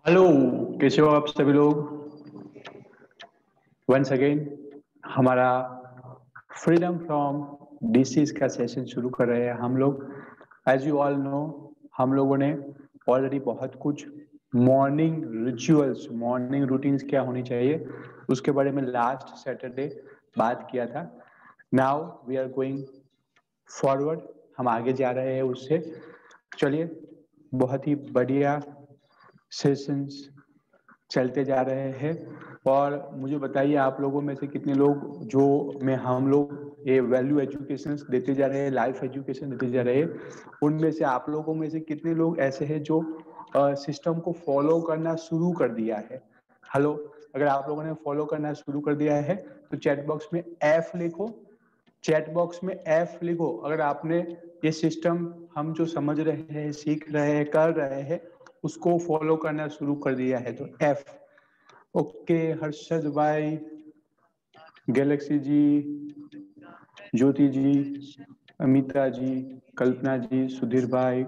Hello. कैसे हो आप सभी लोग? वंस अगेन हमारा फ्रीडम फ्रॉम डिसीज का सेशन शुरू कर रहे हैं हम लोग। एज यू ऑल नो, हम लोगों ने ऑलरेडी बहुत कुछ मॉर्निंग रिचुअल्स, मॉर्निंग रूटीन्स क्या होनी चाहिए उसके बारे में लास्ट सैटरडे बात किया था। Now we are going forward, हम आगे जा रहे हैं उससे। चलिए, बहुत ही बढ़िया सेशंस चलते जा रहे हैं। और मुझे बताइए, आप लोगों में से कितने लोग जो में हम लोग ये वैल्यू एजुकेशन देते जा रहे हैं, लाइफ एजुकेशन देते जा रहे हैं, उनमें से आप लोगों में से कितने लोग ऐसे हैं जो सिस्टम को फॉलो करना शुरू कर दिया है? हेलो, अगर आप लोगों ने फॉलो करना शुरू कर दिया है तो चैट बॉक्स में एफ लिखो। चैट बॉक्स में एफ लिखो अगर आपने ये सिस्टम, हम जो समझ रहे हैं, सीख रहे हैं, कर रहे हैं, उसको फॉलो करना शुरू कर दिया है तो एफ। ओके, हर्षद भाई, गैलेक्सी जी, ज्योति जी, अमिता जी, कल्पना जी, सुधीर भाई,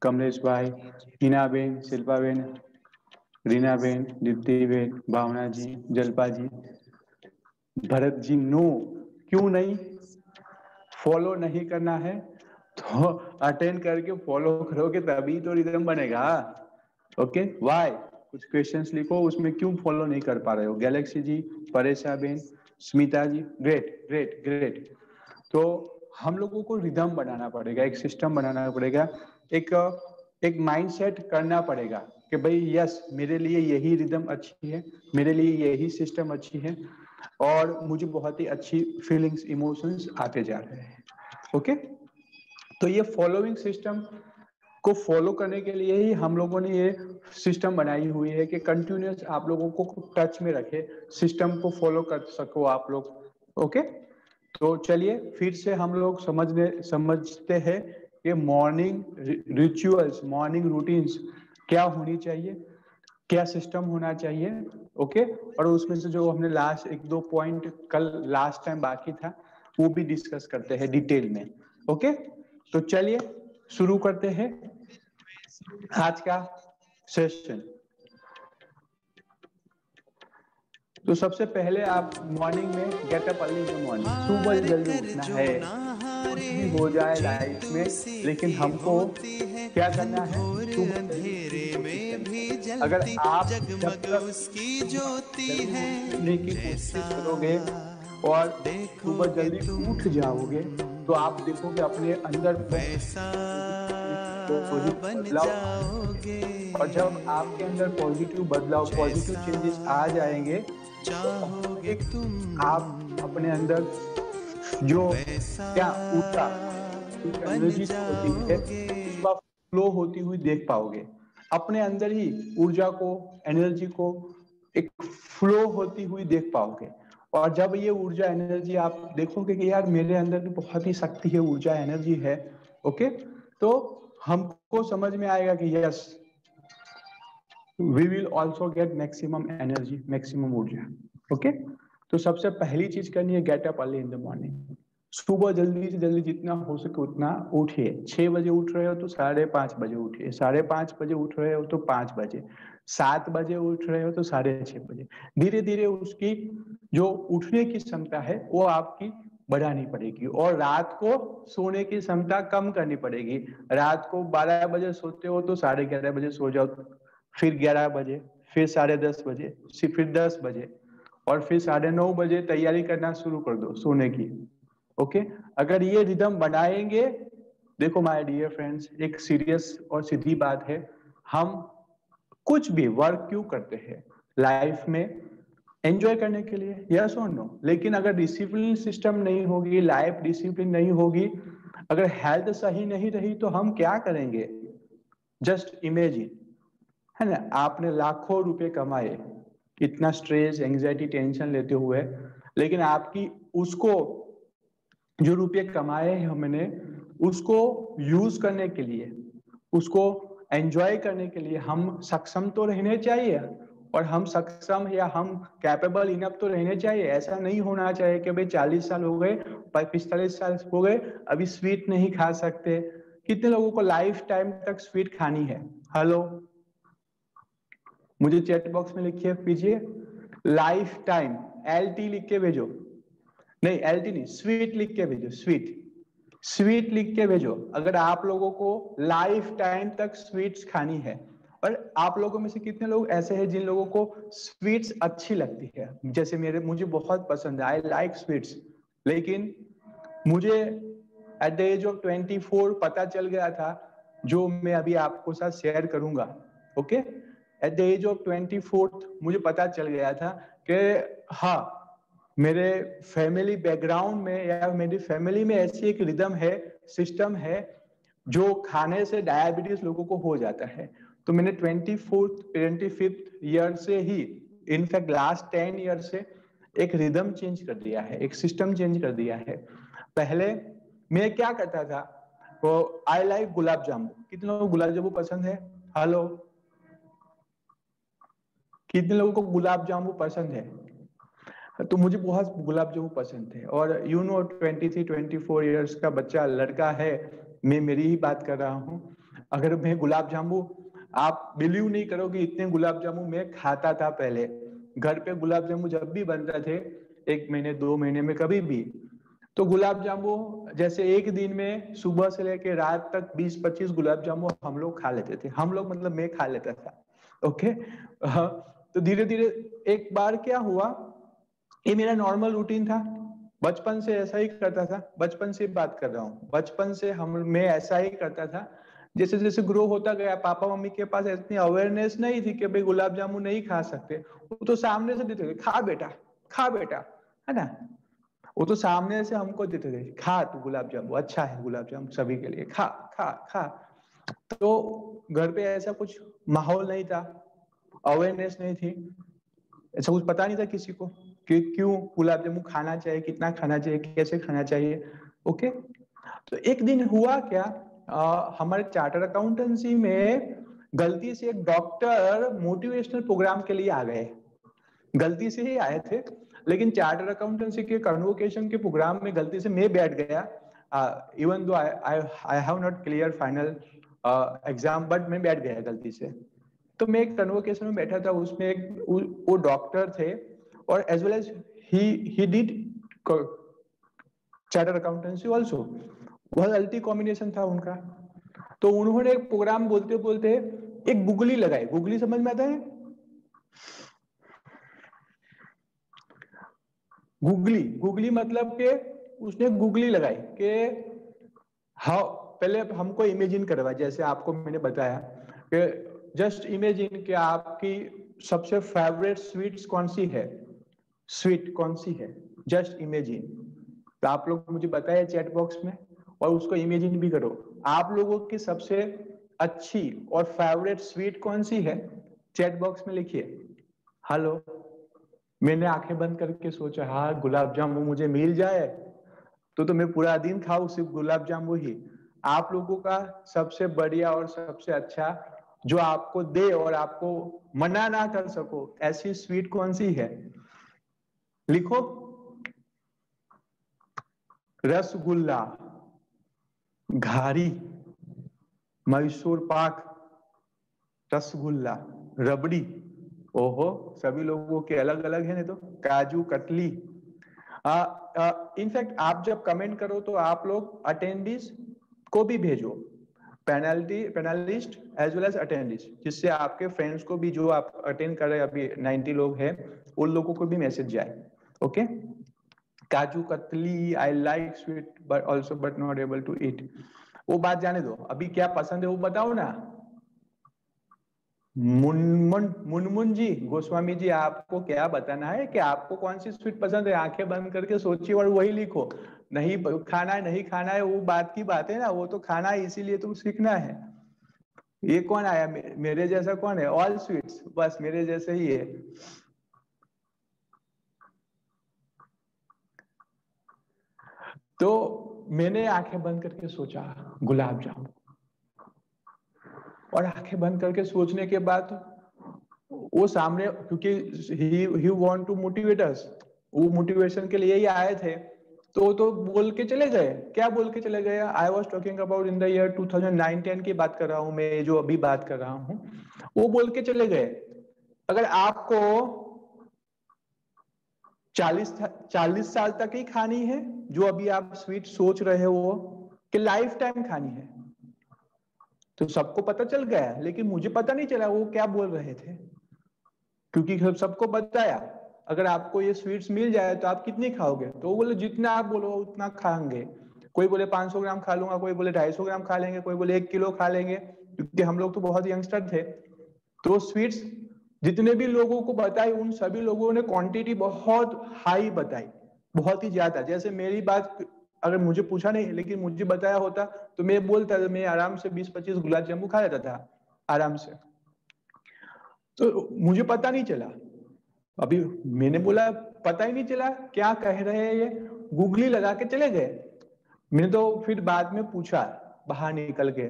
कमलेश भाई, हिना बेन, शिल्पा बेन, रीना बेन, दीप्ति बेन, भावना जी, जल्पा जी, भरत जी। नो, क्यों नहीं? फॉलो नहीं करना है तो अटेंड करके फॉलो करोगे तभी तो रिदम बनेगा। Okay, Y? कुछ क्वेश्चंस लिखो, उसमें क्यों फॉलो नहीं कर पा रहे हो? गैलेक्सी जी, परेशा बेन, स्मिता जी, ग्रेट ग्रेट ग्रेट। तो हम लोगों को रिदम बनाना पड़ेगा, एक सिस्टम बनाना पड़ेगा, एक एक माइंडसेट करना पड़ेगा कि भाई यस, मेरे लिए यही रिदम अच्छी है, मेरे लिए यही सिस्टम अच्छी है और मुझे बहुत ही अच्छी फीलिंग्स, इमोशंस आते जा रहे हैं। ओके, तो ये फॉलोइंग सिस्टम को फॉलो करने के लिए ही हम लोगों ने ये सिस्टम बनाई हुई है कि कंटिन्यूस आप लोगों को टच में रखे, सिस्टम को फॉलो कर सको आप लोग। ओके, तो चलिए फिर से हम लोग समझते हैं कि मॉर्निंग रिचुअल्स, मॉर्निंग रूटीन्स क्या होनी चाहिए, क्या सिस्टम होना चाहिए। ओके, और उसमें से जो हमने लास्ट एक दो पॉइंट कल लास्ट टाइम बाकी था वो भी डिस्कस करते हैं डिटेल में। ओके, तो चलिए शुरू करते हैं आज का सेशन। तो सबसे पहले आप मॉर्निंग में gate up early in the morning, सुबह जल्दी उठना है। कुछ भी हो जाए लाइफ में, लेकिन हमको क्या करना है? सुबह जल्दी उठने की कोशिश करनी है। अगर आप जब तक जल्दी उठने की कोशिश करोगे और सुबह जल्दी उठ जाओगे तो आप देखोगे अपने अंदर पॉजिटिव बदलाव आएंगे। और जब आपके अंदर पॉजिटिव बदलाव, पॉजिटिव चेंजेस आ जाएंगे तो ऑटोमेटिक आप अपने अंदर जो क्या ऊर्जा, एनर्जी जो होती है उसका फ्लो होती हुई देख पाओगे। अपने अंदर ही ऊर्जा को, एनर्जी को एक फ्लो होती हुई देख पाओगे। और जब ये ऊर्जा, एनर्जी आप देखोगे कि यार मेरे अंदर भी बहुत ही शक्ति है, ऊर्जा, एनर्जी है। ओके, तो हमको समझ में आएगा कि yes, we will also get maximum energy, maximum ऊर्जा। ओके, तो सबसे पहली चीज करनी है get up early in the morning. सुबह जल्दी से जल्दी जितना हो सके उतना उठिए। 6 बजे उठ रहे हो तो 5:30 बजे उठिए, 5:30 बजे उठ रहे हो तो 5 बजे, 7 बजे उठ रहे हो तो 6:30 बजे। धीरे धीरे उसकी जो उठने की क्षमता है वो आपकी बढ़ानी पड़ेगी और रात को सोने की क्षमता कम करनी पड़ेगी। रात को 12 बजे सोते हो तो 11:30 बजे सो जाओ, फिर 11 बजे, फिर 10:30 बजे, फिर 10 बजे, और फिर 9:30 बजे तैयारी करना शुरू कर दो सोने की। ओके, अगर ये रिदम बनाएंगे, देखो माय डियर फ्रेंड्स, एक सीरियस और सीधी बात है, हम कुछ भी वर्क क्यों करते हैं लाइफ में? एंजॉय करने के लिए, यस और नो। लेकिन अगर डिसिप्लिन सिस्टम नहीं होगी, लाइफ डिसिप्लिन नहीं होगी, अगर हेल्थ सही नहीं रही तो हम क्या करेंगे? जस्ट इमेजिन, है ना, आपने लाखों रुपए कमाए, इतना स्ट्रेस, एंजाइटी, टेंशन लेते हुए, लेकिन आपकी उसको जो रुपये कमाए हैं हमने, उसको यूज करने के लिए, उसको एंजॉय करने के लिए हम सक्षम तो रहने चाहिए। और हम सक्षम या हम कैपेबल इनफ तो रहने चाहिए। ऐसा नहीं होना चाहिए कि भाई 40 साल हो गए, 45 साल हो गए, अभी स्वीट नहीं खा सकते। कितने लोगों को लाइफ टाइम तक स्वीट खानी है? हेलो, मुझे चैट बॉक्स में लिखिए कीजिए लाइफ टाइम, LT लिख के भेजो, नहीं LT नहीं, स्वीट लिख के भेजो, स्वीट लिख के भेजो अगर आप लोगों को लाइफ टाइम तक स्वीट्स खानी है। और आप लोगों में से कितने लोग ऐसे हैं जिन लोगों को स्वीट्स अच्छी लगती है, जैसे मुझे बहुत पसंद है, आई लाइक स्वीट्स, लेकिन मुझे एट द एज ऑफ 24 पता चल गया था, जो मैं अभी आपको साथ शेयर करूंगा। Okay, at the age of 24 मुझे पता चल गया था कि हाँ, मेरे फैमिली बैकग्राउंड में या मेरी फैमिली में ऐसी एक रिदम है, सिस्टम है, जो खाने से डायबिटीज लोगों को हो जाता है। तो मैंने 25th ईयर से ही, इनफैक्ट लास्ट 10 ईयर से एक रिदम चेंज कर दिया है, एक सिस्टम चेंज कर दिया है। पहले मैं क्या करता था, तो आई लाइक गुलाब जामुन। कितने लोगों को गुलाब जामुन पसंद है? हेलो, कितने लोगों को गुलाब जामुन पसंद है? तो मुझे बहुत गुलाब जामुन पसंद थे। और 23-24 इयर्स का बच्चा, लड़का है, मैं मेरी ही बात कर रहा हूँ, अगर मैं गुलाब जामुन, आप बिलीव नहीं करोगे इतने गुलाब जामुन मैं खाता था पहले। घर पे गुलाब जामुन जब भी बनते थे, 1 महीने 2 महीने में कभी भी, तो गुलाब जामुन जैसे एक दिन में सुबह से लेकर रात तक 20-25 गुलाब जामुन हम लोग खा लेते थे। हम लोग मतलब मैं खा लेता था। ओके, तो धीरे धीरे एक बार क्या हुआ, ये मेरा नॉर्मल रूटीन था, बचपन से ऐसा ही करता था, बचपन से बात कर रहा हूँ, बचपन से मैं ऐसा ही करता था। जैसे जैसे ग्रो होता गया, पापा मम्मी के पास इतनी अवेयरनेस नहीं थी कि भाई गुलाब जामुन नहीं खा सकते, वो तो सामने से देते थे, खा बेटा, खा बेटा, है ना, वो तो सामने से हमको देते थे, खा तू गुलाब जामुन, अच्छा है गुलाब जामुन सभी के लिए, खा खा खा। तो घर पे ऐसा कुछ माहौल नहीं था, अवेयरनेस नहीं थी, ऐसा कुछ पता नहीं था किसी को कि क्यों गुलाब जामुन खाना चाहिए, कितना खाना चाहिए, कैसे खाना चाहिए। ओके, तो एक दिन हुआ क्या, हमारे चार्टर अकाउंटेंसी में गलती से एक डॉक्टर मोटिवेशनल प्रोग्राम के लिए आ गए, गलती से ही आए थे, लेकिन चार्टर अकाउंटेंसी के कन्वोकेशन के प्रोग्राम में गलती से मैं बैठ गया, even though I have not clear final exam, but मैं बैठ गया गलती से। तो मैं एक कन्वोकेशन में बैठा था, उसमें एक वो डॉक्टर थे, और as well as he did charter accountancy also, बहुत अल्टी कॉम्बिनेशन था उनका। तो उन्होंने एक प्रोग्राम बोलते बोलते एक गुगली लगाई। गुगली समझ में आता है? गुगली, गुगली मतलब के उसने गुगली लगाई कि हाँ, पहले हमको इमेजिन करवा, जैसे आपको मैंने बताया कि जस्ट इमेजिन कि आपकी सबसे फेवरेट स्वीट्स कौन सी है, स्वीट कौन सी है, जस्ट इमेजिन। तो आप लोग मुझे बताइए चैट बॉक्स में, और उसको इमेजिन भी करो, आप लोगों की सबसे अच्छी और फेवरेट स्वीट कौन सी है, चैट बॉक्स में लिखिए। हेलो, मैंने आंखें बंद करके सोचा, हाँ गुलाब जामुन मुझे मिल जाए तो मैं पूरा दिन खाऊं सिर्फ गुलाब जामुन ही। आप लोगों का सबसे बढ़िया और सबसे अच्छा, जो आपको दे और आपको मना ना कर सको, ऐसी स्वीट कौन सी है, लिखो। रसगुल्ला, घारी, मैसूर पाक, रसगुल्ला, रबड़ी, ओहो, सभी लोगों के अलग अलग है, नहीं तो काजू कतली। इनफैक्ट आप जब कमेंट करो तो आप लोग अटेंडीज को भी भेजो, panelist as well as attendees, जिससे आपके फ्रेंड्स को भी, जो आप अटेंड कर रहे हैं अभी 90 लोग हैं, उन लोगों को भी मैसेज जाए। Okay, kaju katli, I like sweet but also but not able to eat, वो बात जाने दो, अभी क्या पसंद है वो बताओ ना। मुनमुन जी, गोस्वामी जी, आपको क्या बताना है कि आपको कौन सी स्वीट पसंद है, आंखें बंद करके सोचिए और वही लिखो। नहीं खाना है, नहीं खाना है, वो बात की बात है ना, वो तो खाना है इसीलिए तो सीखना है। ये कौन आया, मेरे जैसा कौन है, ऑल स्वीट्स, बस मेरे जैसे ही है। तो मैंने आंखें बंद करके सोचा गुलाब जामुन, और आंखें बंद करके सोचने के बाद वो सामने, क्योंकि he want to motivate us, वो मोटिवेशन के लिए ही आए थे, तो बोल के चले गए। क्या बोल के चले गए? I was talking about in the year 2009-10 की बात कर रहा हूँ मैं, जो अभी बात कर रहा हूँ, वो बोल के चले गए अगर आपको 40 साल तक ही खानी है, जो अभी आप स्वीट सोच रहे हो, कि लाइफ टाइम खानी है, तो सबको पता चल गया, लेकिन मुझे पता नहीं चला वो क्या बोल रहे थे, क्योंकि सबको बताया अगर आपको ये स्वीट्स मिल जाए तो आप कितनी खाओगे, तो वो बोले जितना आप बोलो उतना खाएंगे। कोई बोले 500 ग्राम खा लूंगा, कोई बोले 250 ग्राम खा लेंगे, कोई बोले 1 किलो खा लेंगे, क्योंकि हम लोग तो बहुत यंगस्टर थे। तो स्वीट्स जितने भी लोगों को बताई, उन सभी लोगों ने क्वांटिटी बहुत हाई बताई, बहुत ही ज्यादा। जैसे मेरी बात अगर मुझे पूछा नहीं, लेकिन मुझे बताया होता तो मैं बोलता, मैं आराम से 20-25 गुलाब जामुन खा लेता था आराम से। तो मुझे पता नहीं चला, अभी मैंने बोला पता ही नहीं चला क्या कह रहे हैं ये, गूगली लगा के चले गए। मैंने तो फिर बाद में पूछा बाहर निकल के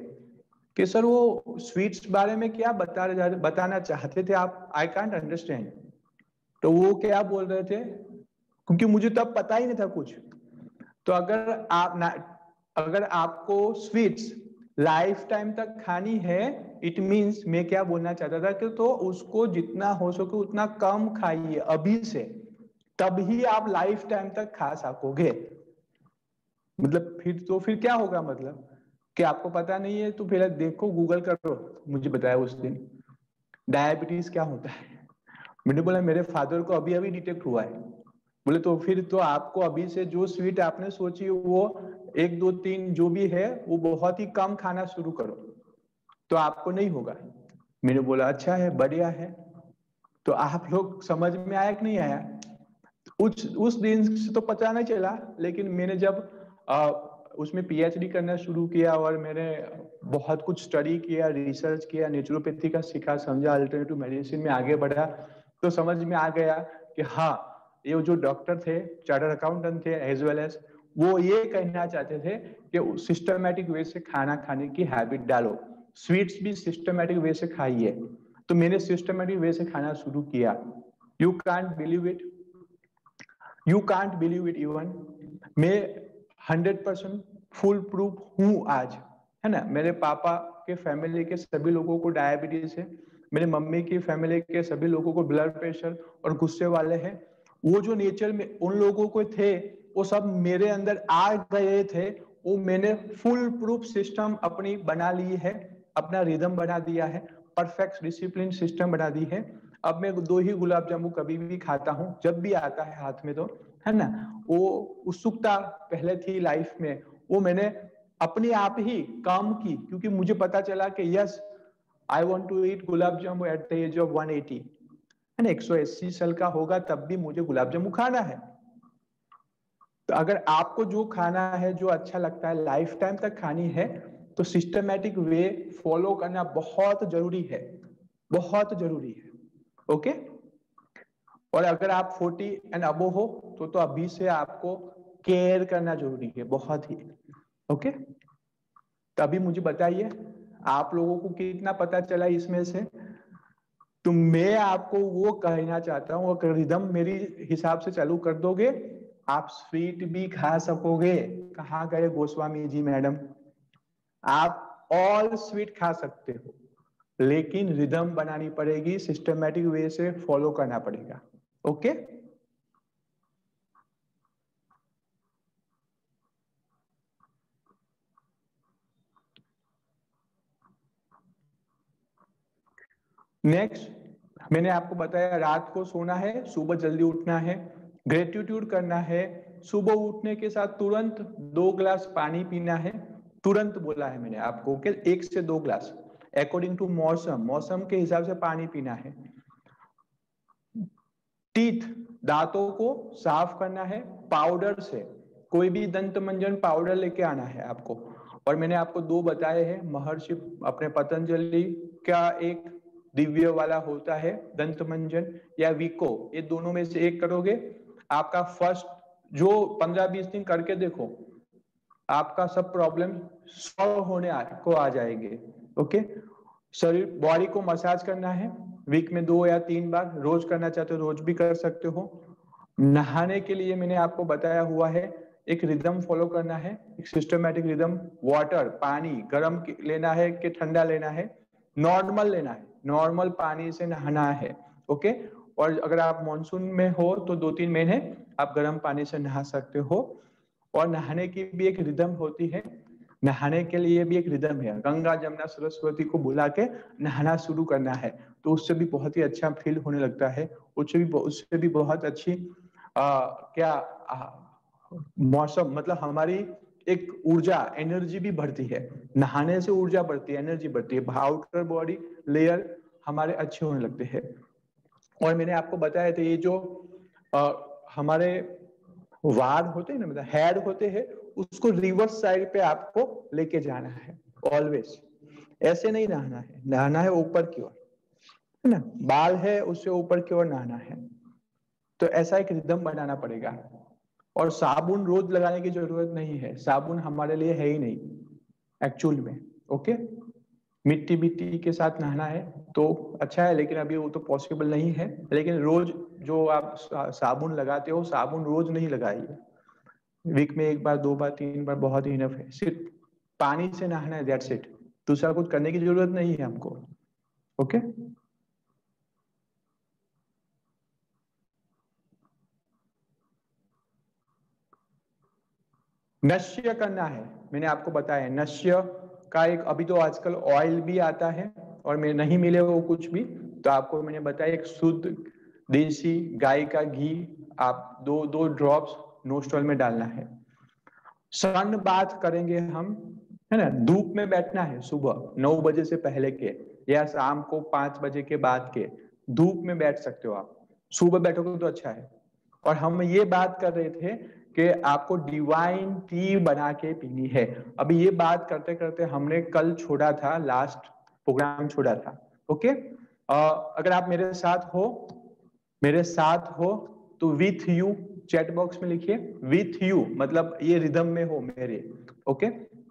कि सर वो स्वीट्स बारे में क्या बताना चाहते थे आप, आई कांट अंडरस्टैंड। तो वो क्या बोल रहे थे, क्योंकि मुझे तब पता ही नहीं था कुछ। तो अगर आपको स्वीट्स लाइफ टाइम तक खानी है, इट मींस मैं क्या बोलना चाहता था कि तो उसको जितना हो सके उतना कम खाइए अभी से, तभी आप लाइफ टाइम तक खा सकोगे। मतलब फिर क्या होगा, मतलब कि आपको पता नहीं है तो फिर देखो, गूगल करो। मुझे बताया उस दिन डायबिटीज क्या होता है। मैंने बोला मेरे फादर को अभी अभी डिटेक्ट हुआ है। बोले तो फिर तो आपको अभी से जो स्वीट आपने सोची वो 1 2 3 जो भी है वो बहुत ही कम खाना शुरू करो, तो आपको नहीं होगा। मैंने बोला अच्छा है, बढ़िया है। तो आप लोग समझ में आया कि नहीं आया? उस दिन से तो पता नहीं चला, लेकिन मैंने जब उसमें पीएचडी करना शुरू किया और मैंने बहुत कुछ स्टडी किया, रिसर्च किया, नेचुरोपैथी का सीखा, समझा, अल्टरनेटिव मेडिसिन में आगे बढ़ा, तो समझ में आ गया कि हाँ, ये जो डॉक्टर थे, चार्टर्ड अकाउंटेंट थे, एज वेल एज वो ये कहना चाहते थे कि सिस्टमेटिक वे से खाना खाने की हैबिट डालो, स्वीट्स भी सिस्टमेटिक वे से खाइए। तो मैंने सिस्टमेटिक वे से खाना शुरू किया। You can't believe it, you can't believe it even, मैं 100% फुल प्रूफ हूं आज, है ना। मेरे पापा के फैमिली के सभी लोगों को डायबिटीज है, मेरे मम्मी की फैमिली के सभी लोगों को ब्लड प्रेशर और गुस्से वाले हैं। वो जो नेचर में उन लोगों को थे वो सब मेरे अंदर आ गए थे, वो मैंने फुल प्रूफ सिस्टम अपनी बना ली है, अपना रिदम बना दिया है, परफेक्ट डिसिप्लिन सिस्टम बना दी है। अब मैं 2 ही गुलाब जामुन कभी भी खाता हूँ, जब भी आता है हाथ में, तो है ना। वो उत्सुकता पहले थी लाइफ में, वो मैंने अपने आप ही काम की, क्योंकि मुझे पता चला कि yes, I want to eat gulab jamun at the age of 180, है ना, 180 साल का होगा तब भी मुझे गुलाब जामुन खाना है। तो अगर आपको जो खाना है, जो अच्छा लगता है, लाइफ टाइम तक खानी है, तो सिस्टमेटिक वे फॉलो करना बहुत जरूरी है, बहुत जरूरी है। ओके। और अगर आप 40 एंड अबो हो तो अभी से आपको केयर करना जरूरी है, बहुत ही। ओके। तो अभी मुझे बताइए आप लोगों को कितना पता चला इसमें से। तो मैं आपको वो कहना चाहता हूँ, अगर रिदम मेरी हिसाब से चालू कर दोगे, आप स्वीट भी खा सकोगे। कहाँ गए गोस्वामी जी मैडम? आप ऑल स्वीट खा सकते हो, लेकिन रिदम बनानी पड़ेगी, सिस्टमेटिक वे से फॉलो करना पड़ेगा। ओके। नेक्स्ट मैंने आपको बताया, रात को सोना है, सुबह जल्दी उठना है, ग्रेटिट्यूड करना है, सुबह उठने के साथ तुरंत 2 गिलास पानी पीना है। तुरंत बोला है मैंने आपको कि 1 से 2 गिलास, अकॉर्डिंग टू मौसम, मौसम के हिसाब से पानी पीना है। टीथ, दांतों को साफ करना है पाउडर से, कोई भी दंत मंजन पाउडर लेके आना है आपको। और मैंने आपको 2 बताए हैं, महर्षि अपने पतंजलि का एक दिव्य वाला होता है दंत मंजन, या विको, ये दोनों में से एक करोगे, आपका फर्स्ट जो 15-20 दिन करके देखो, आपका सब प्रॉब्लम सॉल्व होने को आ जाएंगे। ओके। शरीर, बॉडी को मसाज करना है, वीक में 2 या 3 बार, रोज करना चाहते हो रोज भी कर सकते हो। नहाने के लिए मैंने आपको बताया हुआ है, एक रिदम फॉलो करना है, एक सिस्टमेटिक रिदम। वाटर, पानी गर्म लेना है कि ठंडा लेना है? नॉर्मल लेना है, नॉर्मल पानी से नहाना है। ओके। और अगर आप मानसून में हो तो 2-3 महीने आप गर्म पानी से नहा सकते हो। और नहाने की भी एक रिदम होती है, नहाने के लिए भी एक रिदम है। गंगा जमुना सरस्वती को बुला के नहाना शुरू करना है, तो उससे भी बहुत ही अच्छा फील होने लगता है। उससे भी बहुत अच्छी मौसम, मतलब हमारी एक ऊर्जा, एनर्जी भी बढ़ती है। नहाने से ऊर्जा बढ़ती है, एनर्जी बढ़ती है, आउटर बॉडी लेयर हमारे अच्छे होने लगते हैं। और मैंने आपको बताया था, ये जो हमारे वार होते हैं ना, मतलब हेड होते हैं, उसको रिवर्स साइड पे आपको लेके जाना है ऑलवेज। ऐसे नहीं नहाना है, नहाना है ऊपर की ओर, है ना, बाल है उससे ऊपर की ओर नहाना है। तो ऐसा एक रिदम बनाना पड़ेगा। और साबुन रोज लगाने की जरूरत नहीं है, साबुन हमारे लिए है ही नहीं एक्चुअल में। ओके, मिट्टी मिट्टी के साथ नहाना है तो अच्छा है, लेकिन अभी वो तो पॉसिबल नहीं है। लेकिन रोज जो आप साबुन लगाते हो, साबुन रोज नहीं लगाइए, वीक में 1 बार 2 बार 3 बार बहुत ही इनफ है। सिर्फ पानी से नहाना है, दैट्स इट। दूसरा कुछ करने की जरूरत नहीं है हमको। ओके, नश्य करना है, मैंने आपको बताया नश्य का एक, अभी तो आजकल ऑयल भी आता है और मैं नहीं मिले वो कुछ भी, तो आपको मैंने बताया एक शुद्ध देसी गाय का घी आप 2 ड्रॉप्स नोस्ट्रल में डालना है। सन बात करेंगे हम, है ना, धूप में बैठना है सुबह 9 बजे से पहले के, या शाम को 5 बजे के बाद के धूप में बैठ सकते हो आप। सुबह बैठोगे तो अच्छा है। और हम ये बात कर रहे थे कि आपको डिवाइन टी बना के पीनी है। अभी ये बात करते करते हमने कल छोड़ा था, लास्ट प्रोग्राम छोड़ा था। ओके, अगर आप मेरे साथ हो तो विथ यू चैट बॉक्स में लिखिए, विथ यू मतलब ये रिदम में हो मेरे। Okay,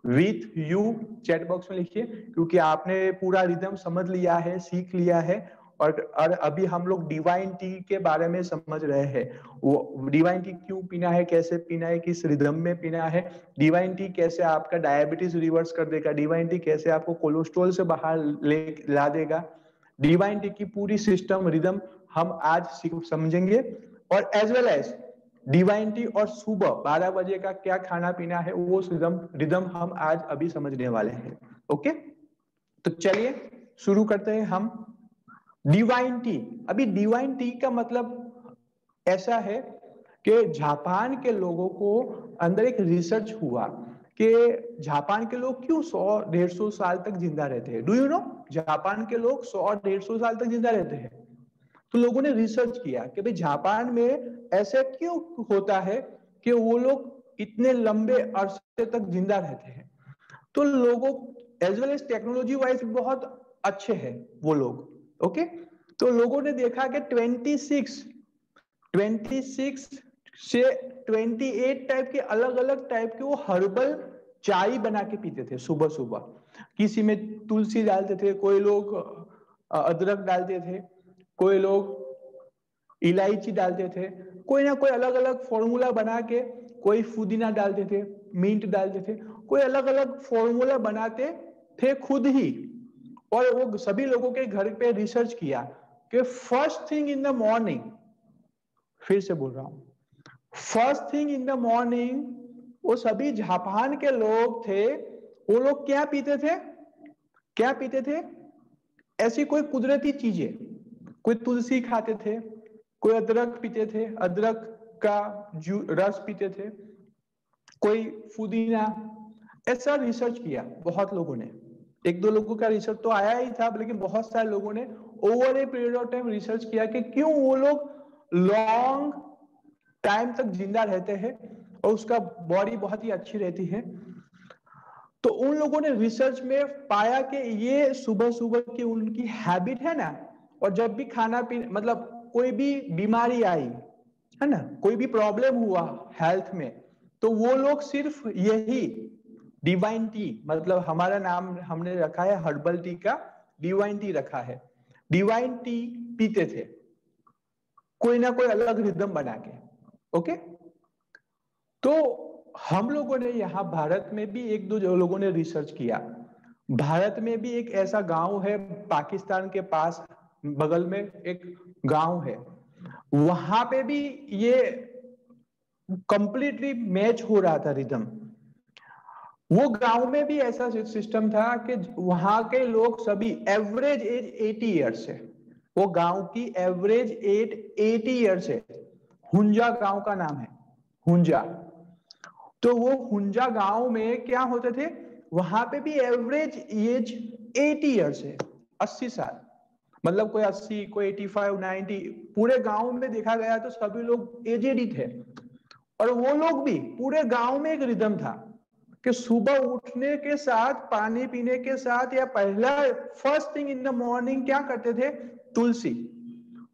with you chat box में लिखिए, क्योंकि आपने पूरा रिदम समझ लिया है, सीख लिया है। और अभी हम लोग डिवाइन टी के बारे में समझ रहे हैं। वो डिवाइन टी क्यों पीना है, कैसे पीना है, किस रिदम में पीना है, डिवाइन टी कैसे आपका डायबिटीज रिवर्स कर देगा, डिवाइन टी कैसे आपको कोलेस्ट्रॉल से बाहर ला देगा, डिवाइन टी की पूरी सिस्टम रिदम हम आज समझेंगे। और as well as divine tea और सुबह 12 बजे का क्या खाना पीना है, वो रिदम हम आज अभी समझने वाले हैं। ओके, तो चलिए शुरू करते हैं हम। डिवाइन टी, अभी डिवाइन टी का मतलब ऐसा है कि जापान के लोगों को अंदर एक रिसर्च हुआ कि जापान के लोग क्यों 100-150 साल तक जिंदा रहते हैं। डू यू नो, जापान के लोग 100-150 साल तक जिंदा रहते हैं। तो लोगों ने रिसर्च किया कि भाई जापान में ऐसा क्यों होता है कि वो लोग इतने लंबे अरसे तक जिंदा रहते हैं। तो लोगों, as well as technology wise बहुत अच्छे हैं वो लोग। ओके, तो लोगों ने देखा कि 26 से 28 टाइप के अलग अलग टाइप के वो हर्बल चाय बना के पीते थे सुबह सुबह। किसी में तुलसी डालते थे, कोई लोग अदरक डालते थे, कोई लोग इलायची डालते थे, कोई ना कोई अलग अलग फॉर्मूला बना के, कोई पुदीना डालते थे, मिंट डालते थे, कोई अलग अलग फॉर्मूला बनाते थे खुद ही। और वो सभी लोगों के घर पे रिसर्च किया कि first thing in the morning, फिर से बोल रहा हूं, first thing in the morning, वो सभी जापान के लोग थे, वो लोग क्या पीते थे, क्या पीते थे, ऐसी कोई कुदरती चीजें, कोई तुलसी खाते थे, कोई अदरक पीते थे, अदरक का रस पीते थे, कोई पुदीना। ऐसा रिसर्च किया बहुत लोगों ने, 1-2 लोगों का रिसर्च तो आया ही था, लेकिन बहुत सारे लोगों ने over a period of time research किया कि क्यों वो लोग लॉन्ग टाइम तक जिंदा रहते हैं और उसका बॉडी बहुत ही अच्छी रहती है। तो उन लोगों ने रिसर्च में पाया कि ये सुबह सुबह की उनकी हैबिट है ना, और जब भी खाना पीना, मतलब कोई भी बीमारी आई, है ना, कोई भी प्रॉब्लम हुआ हेल्थ में, तो वो लोग सिर्फ यही डिवाइन टी, मतलब हमारा नाम हमने रखा है हर्बल टी का, डिवाइन टी रखा है, डिवाइन टी पीते थे, कोई ना कोई अलग रिदम बना के। ओके, तो हम लोगों ने यहाँ भारत में भी 1-2 लोगों ने रिसर्च किया। भारत में भी एक ऐसा गांव है पाकिस्तान के पास, बगल में एक गांव है, वहां पे भी ये कंप्लीटली मैच हो रहा था रिदम। वो गांव में भी ऐसा सिस्टम था कि वहां के लोग सभी एवरेज एज 80 ईयर्स है। वो गांव की एवरेज एज 80 ईयर्स है। हुंजा गांव का नाम है, हुंजा। तो वो हुंजा गांव में क्या होते थे, वहां पे भी एवरेज एज 80 ईयर्स है, 80 साल। मतलब कोई 80, कोई 85, 90, पूरे गांव में देखा गया तो सभी लोग एजेड ही थे। और वो लोग भी, पूरे गांव में एक रिदम था कि सुबह उठने के साथ, पानी पीने के साथ, या पहला first thing in the morning क्या करते थे, तुलसी,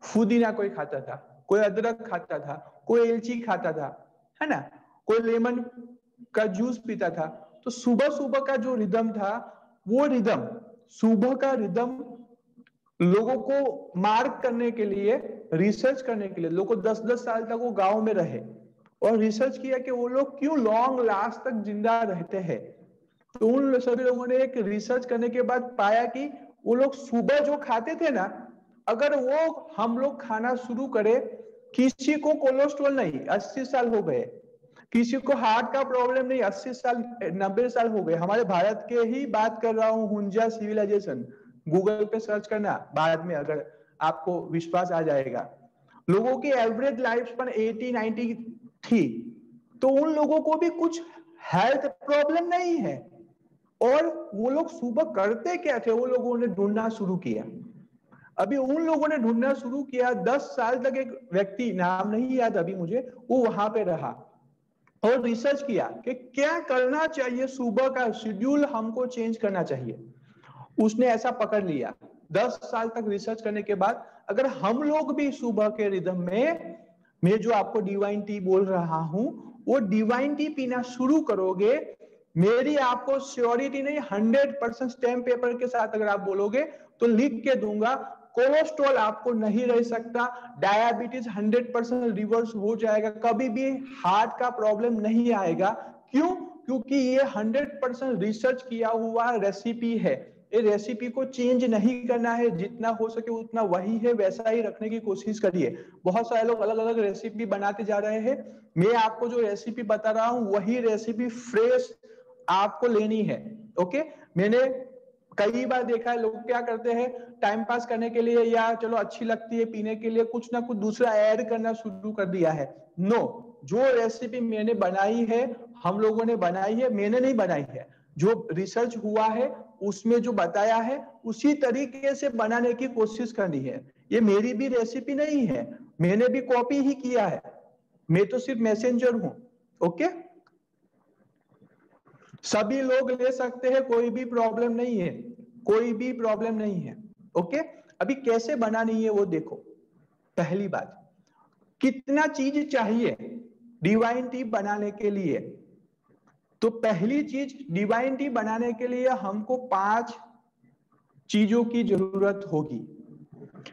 पुदीना कोई खाता था, कोई अदरक खाता था, कोई इलायची खाता था, है ना, कोई लेमन का जूस पीता था। तो सुबह सुबह का जो रिदम था, वो रिदम, सुबह का रिदम लोगों को मार्क करने के लिए, रिसर्च करने के लिए, लोगों को 10-10 साल तक वो गांव में रहे और रिसर्च किया कि वो लोग क्यों लॉन्ग लास्ट तक जिंदा रहते हैं। तो उन सभी लोगों ने एक रिसर्च करने के बाद पाया कि वो लोग सुबह जो खाते थे ना, अगर वो हम लोग खाना शुरू करें, किसी को कोलेस्ट्रॉल नहीं, 80 साल हो गए, किसी को हार्ट का प्रॉब्लम नहीं, 80 साल 90 साल हो गए। हमारे भारत के ही बात कर रहा हूँ, हुंजा सिविलाइजेशन, गूगल पे सर्च करना बाद में, अगर आपको विश्वास आ जाएगा। लोगों की एवरेज लाइफ स्पैन 80-90 थी। तो उन लोगों को भी कुछ हेल्थ प्रॉब्लम नहीं है। और वो लोग सुबह करते क्या थे, वो लोगों ने ढूंढना शुरू किया। अभी उन लोगों ने ढूंढना शुरू किया, 10 साल तक एक व्यक्ति, नाम नहीं याद अभी मुझे, वो वहां पे रहा और रिसर्च किया कि क्या करना चाहिए, सुबह का शेड्यूल हमको चेंज करना चाहिए। उसने ऐसा पकड़ लिया, 10 साल तक रिसर्च करने के बाद, अगर हम लोग भी सुबह के रिदम में, मैं जो आपको डिवाइन टी बोल रहा हूं, वो डिवाइन टी पीना शुरू करोगे, मेरी आपको श्योरिटी नहीं, 100% स्टैम्प पेपर के साथ अगर आप बोलोगे तो लिख के दूंगा, कोलेस्ट्रॉल आपको नहीं रह सकता, डायबिटीज 100% रिवर्स हो जाएगा, कभी भी हार्ट का प्रॉब्लम नहीं आएगा। क्यों? क्योंकि ये 100% रिसर्च किया हुआ रेसिपी है। ये रेसिपी को चेंज नहीं करना है, जितना हो सके उतना वही है वैसा ही रखने की कोशिश करिए। बहुत सारे लोग अलग अलग रेसिपी बनाते जा रहे हैं, मैं आपको जो रेसिपी बता रहा हूं वही रेसिपी फ्रेश आपको लेनी है। ओके, मैंने कई बार देखा है लोग क्या करते हैं, टाइम पास करने के लिए या चलो अच्छी लगती है पीने के लिए, कुछ ना कुछ दूसरा ऐड करना शुरू कर दिया है। नो, जो रेसिपी मैंने बनाई है, हम लोगों ने बनाई है, मैंने नहीं बनाई है, जो रिसर्च हुआ है उसमें जो बताया है उसी तरीके से बनाने की कोशिश करनी है। ये मेरी भी रेसिपी नहीं है, मैंने भी कॉपी ही किया है, मैं तो सिर्फ मैसेंजर हूं। ओके, सभी लोग ले सकते हैं, कोई भी प्रॉब्लम नहीं है, कोई भी प्रॉब्लम नहीं है। ओके, अभी कैसे बनानी है वो देखो। पहली बात, कितना चीज चाहिए डिवाइन टी बनाने के लिए? तो पहली चीज, डिवाइन टी बनाने के लिए हमको 5 चीजों की जरूरत होगी।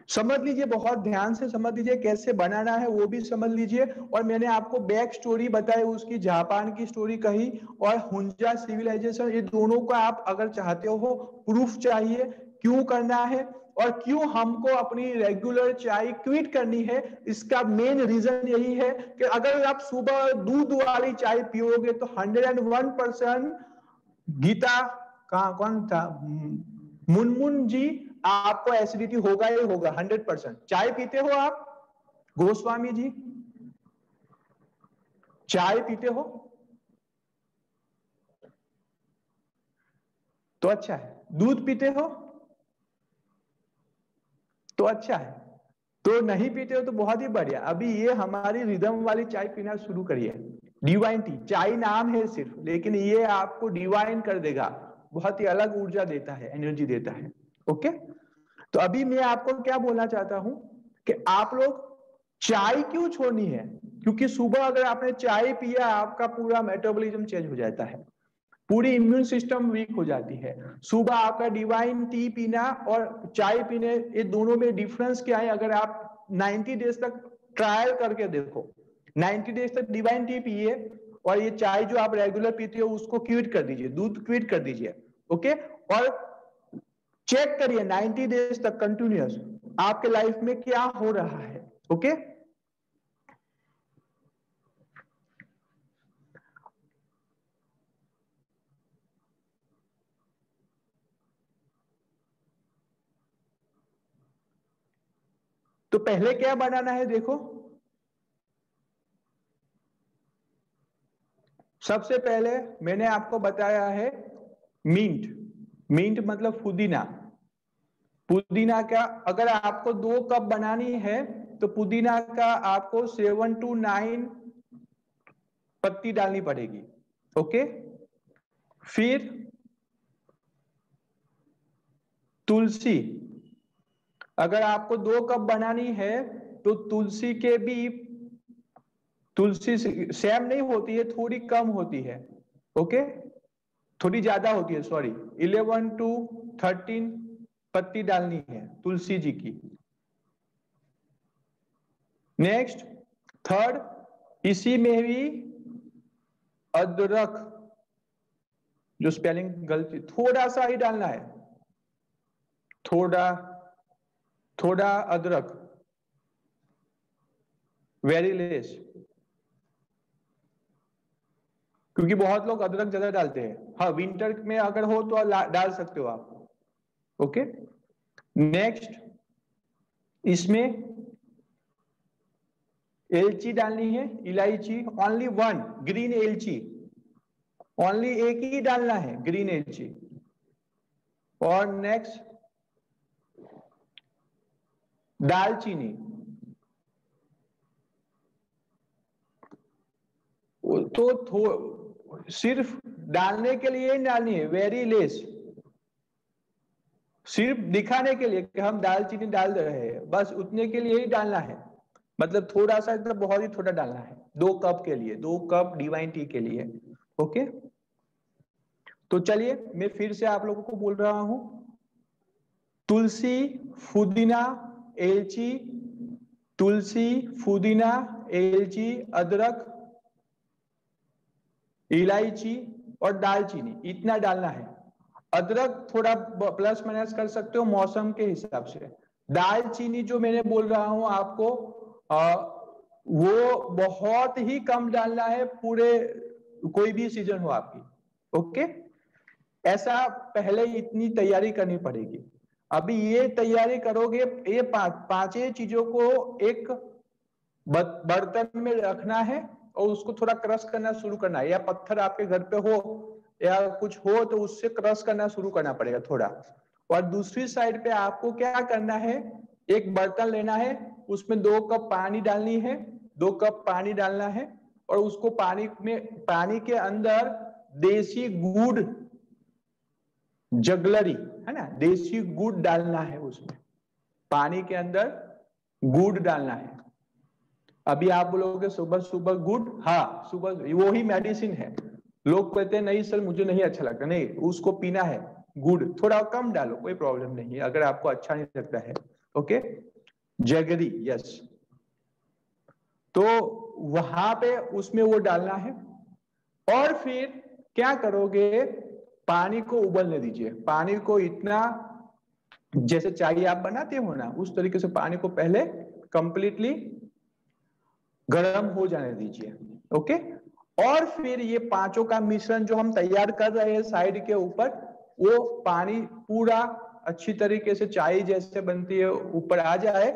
समझ लीजिए, बहुत ध्यान से समझ लीजिए, कैसे बनाना है वो भी समझ लीजिए। और मैंने आपको बैक स्टोरी बताई, उसकी जापान की स्टोरी कही, और हुंजा सिविलाइजेशन, ये दोनों का आप अगर चाहते हो प्रूफ चाहिए, क्यों करना है और क्यों हमको अपनी रेगुलर चाय क्विट करनी है, इसका मेन रीजन यही है कि अगर आप सुबह दूध वाली चाय पियोगे तो 101% गीता का कौन था, मुनमुन जी, आपको एसिडिटी होगा ही होगा 100%। चाय पीते हो आप गोस्वामी जी? चाय पीते हो तो अच्छा है, दूध पीते हो तो अच्छा है, तो नहीं पीते हो तो बहुत ही बढ़िया। अभी ये हमारी रिदम वाली चाय पीना शुरू करिए, डिवाइन टी। चाय नाम है सिर्फ, लेकिन ये आपको डिवाइन कर देगा, बहुत ही अलग ऊर्जा देता है, एनर्जी देता है। ओके, तो अभी मैं आपको क्या बोलना चाहता हूं कि आप लोग चाय क्यों छोड़नी है? क्योंकि सुबह अगर आपने चाय पिया, आपका पूरा मेटाबॉलिज्म चेंज हो जाता है, पूरी इम्यून सिस्टम वीक हो जाती है। सुबह आपका डिवाइन टी पीना और चाय पीने, ये दोनों में डिफरेंस क्या है? अगर आप 90 डेज तक ट्रायल करके देखो, 90 डेज तक डिवाइन टी पिए और ये चाय जो आप रेगुलर पीते हो उसको क्विट कर दीजिए, दूध क्विट कर दीजिए। ओके, और चेक करिए 90 डेज तक कंटिन्यूअस, आपके लाइफ में क्या हो रहा है। ओके, तो पहले क्या बनाना है, देखो सबसे पहले मैंने आपको बताया है मिंट। मिंट मतलब पुदीना। पुदीना का अगर आपको 2 कप बनानी है तो पुदीना का आपको 7 to 9 पत्ती डालनी पड़ेगी। ओके, फिर तुलसी, अगर आपको 2 कप बनानी है तो तुलसी के भी, तुलसी सेम नहीं होती है, थोड़ी कम होती है। ओके, थोड़ी ज्यादा होती है, सॉरी, 11 to 13 पत्ती डालनी है तुलसी जी की। नेक्स्ट, थर्ड, इसी में भी अदरक, जो स्पेलिंग गलती, थोड़ा सा ही डालना है, थोड़ा थोड़ा अदरक, वेरी लेस, क्योंकि बहुत लोग अदरक ज्यादा डालते हैं। हाँ, विंटर में अगर हो तो डाल सकते हो आप। ओके, नेक्स्ट, इसमें एलची डालनी है, इलायची, ओनली 1 ग्रीन एलची, ओनली एक ही डालना है ग्रीन एलची। और नेक्स्ट, दालचीनी, तो सिर्फ डालने के लिए ही डालनी है, वेरी लेस, सिर्फ दिखाने के लिए कि हम दालचीनी डाल रहे हैं, बस उतने के लिए ही डालना है। मतलब थोड़ा सा, मतलब बहुत ही थोड़ा डालना है 2 कप के लिए, 2 कप डिवाइन टी के लिए। ओके, तो चलिए मैं फिर से आप लोगों को बोल रहा हूं, तुलसी, पुदीना, एलची, तुलसी, पुदीना, एलची, अदरक, इलायची और दालचीनी, इतना डालना है। अदरक थोड़ा प्लस माइनस कर सकते हो मौसम के हिसाब से। दालचीनी जो मैंने बोल रहा हूं आपको, वो बहुत ही कम डालना है, पूरे कोई भी सीजन हो आपकी। ओके, ऐसा पहले इतनी तैयारी करनी पड़ेगी। अभी ये तैयारी करोगे, ये पांचों चीजों को एक बर्तन में रखना है और उसको थोड़ा क्रश करना शुरू करना है, या पत्थर आपके घर पे हो या कुछ हो तो उससे क्रश करना शुरू करना पड़ेगा थोड़ा। और दूसरी साइड पे आपको क्या करना है, एक बर्तन लेना है, उसमें 2 कप पानी डालनी है, 2 कप पानी डालना है, और उसको पानी के अंदर देसी गुड़, जगलरी है ना, देसी गुड़ डालना है उसमें, पानी के अंदर गुड़ डालना है। अभी आप बोलोगे सुबह सुबह गुड़, हाँ सुबह वो ही मेडिसिन है। लोग कहते हैं नहीं सर मुझे नहीं अच्छा लगता, नहीं उसको पीना है, गुड़ थोड़ा कम डालो, कोई प्रॉब्लम नहीं है अगर आपको अच्छा नहीं लगता है। ओके, जगरी, यस, तो वहां पे उसमें वो डालना है। और फिर क्या करोगे, पानी को उबलने दीजिए, पानी को इतना, जैसे चाय आप बनाते हो ना उस तरीके से पानी को पहले कंप्लीटली गर्म हो जाने दीजिए। ओके, और फिर ये पांचों का मिश्रण जो हम तैयार कर रहे हैं साइड के ऊपर, वो पानी पूरा अच्छी तरीके से चाय जैसे बनती है ऊपर आ जाए,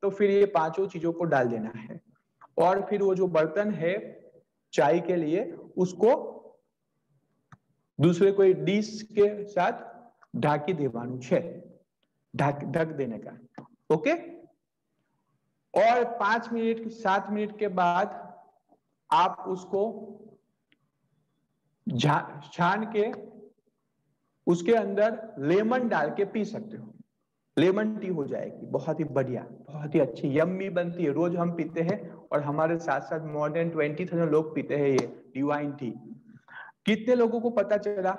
तो फिर ये पांचों चीजों को डाल देना है। और फिर वो जो बर्तन है चाय के लिए, उसको दूसरे कोई डिश के साथ ढाकी देवानु छे, ढक देने का। ओके, और 5 मिनट 7 मिनट के बाद आप उसको छान के उसके अंदर लेमन डाल के पी सकते हो, लेमन टी हो जाएगी, बहुत ही बढ़िया, बहुत ही अच्छी यम्मी बनती है, रोज हम पीते हैं, और हमारे साथ साथ मोर देन 20,000 लोग पीते हैं ये डिवाइन टी। कितने लोगों को पता चला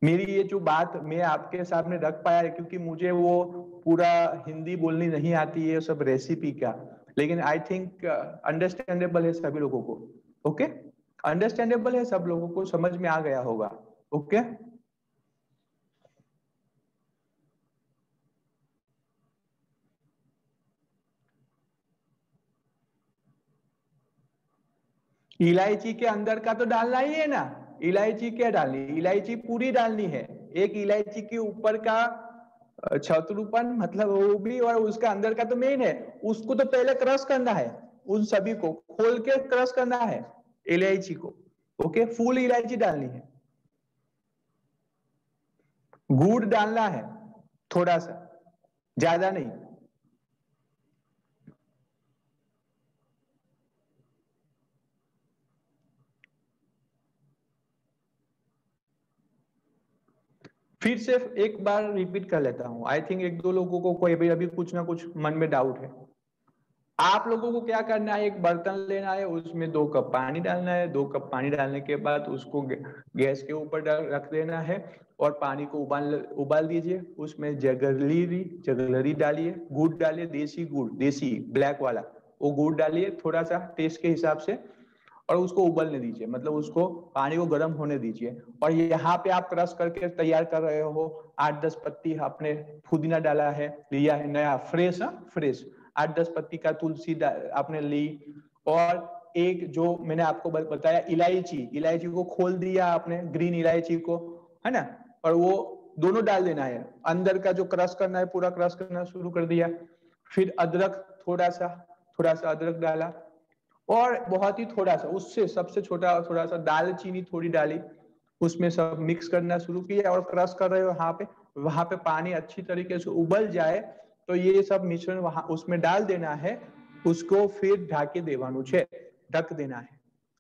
मेरी ये जो बात मैं आपके सामने रख पाया है, क्योंकि मुझे वो पूरा हिंदी बोलनी नहीं आती है सब रेसिपी का, लेकिन आई थिंक अंडरस्टैंडेबल है सभी लोगों को। ओके, अंडरस्टैंडेबल है, सब लोगों को समझ में आ गया होगा। ओके, इलायची के अंदर का तो डालना ही है ना। इलायची क्या डालनी, इलायची पूरी डालनी है। एक इलायची के ऊपर का छतरूपन मतलब वो भी, और उसका अंदर का तो मेन है, उसको तो पहले क्रश करना है। उन सभी को खोल के क्रश करना है इलायची को। ओके, फुल इलायची डालनी है। गुड़ डालना है थोड़ा सा, ज्यादा नहीं। फिर से एक बार रिपीट कर लेता हूं, आई थिंक एक दो लोगों को कोई भी अभी कुछ ना कुछ मन में डाउट है। आप लोगों को क्या करना है, एक बर्तन लेना है, उसमें 2 कप पानी डालना है। 2 कप पानी डालने के बाद उसको गैस के ऊपर रख देना है और पानी को उबाल दीजिए। उसमें जगलरी डालिए, गुड़ डालिए, देसी गुड़, देसी ब्लैक वाला, वो गुड़ डालिए थोड़ा सा टेस्ट के हिसाब से, और उसको उबलने दीजिए, मतलब उसको पानी को गर्म होने दीजिए। और यहाँ पे आप क्रश करके तैयार कर रहे हो 8-10 पत्ती आपने पुदीना डाला है, लिया है नया फ्रेश, फ्रेश 8-10 पत्ती का तुलसी आपने ली। और एक जो मैंने आपको बताया इलायची, इलायची को खोल दिया आपने, ग्रीन इलायची को, है ना, और वो दोनों डाल देना है। अंदर का जो क्रश करना है पूरा क्रश करना शुरू कर दिया। फिर अदरक थोड़ा सा अदरक डाला, और बहुत ही थोड़ा सा, उससे सबसे छोटा थोड़ा सा दालचीनी थोड़ी डाली, उसमें सब मिक्स करना शुरू किया और क्रश कर रहे हो वहां पे पानी अच्छी तरीके से उबल जाए तो ये सब मिश्रण वहां उसमें डाल देना है। उसको फिर ढाके देवानु छे, ढक देना है।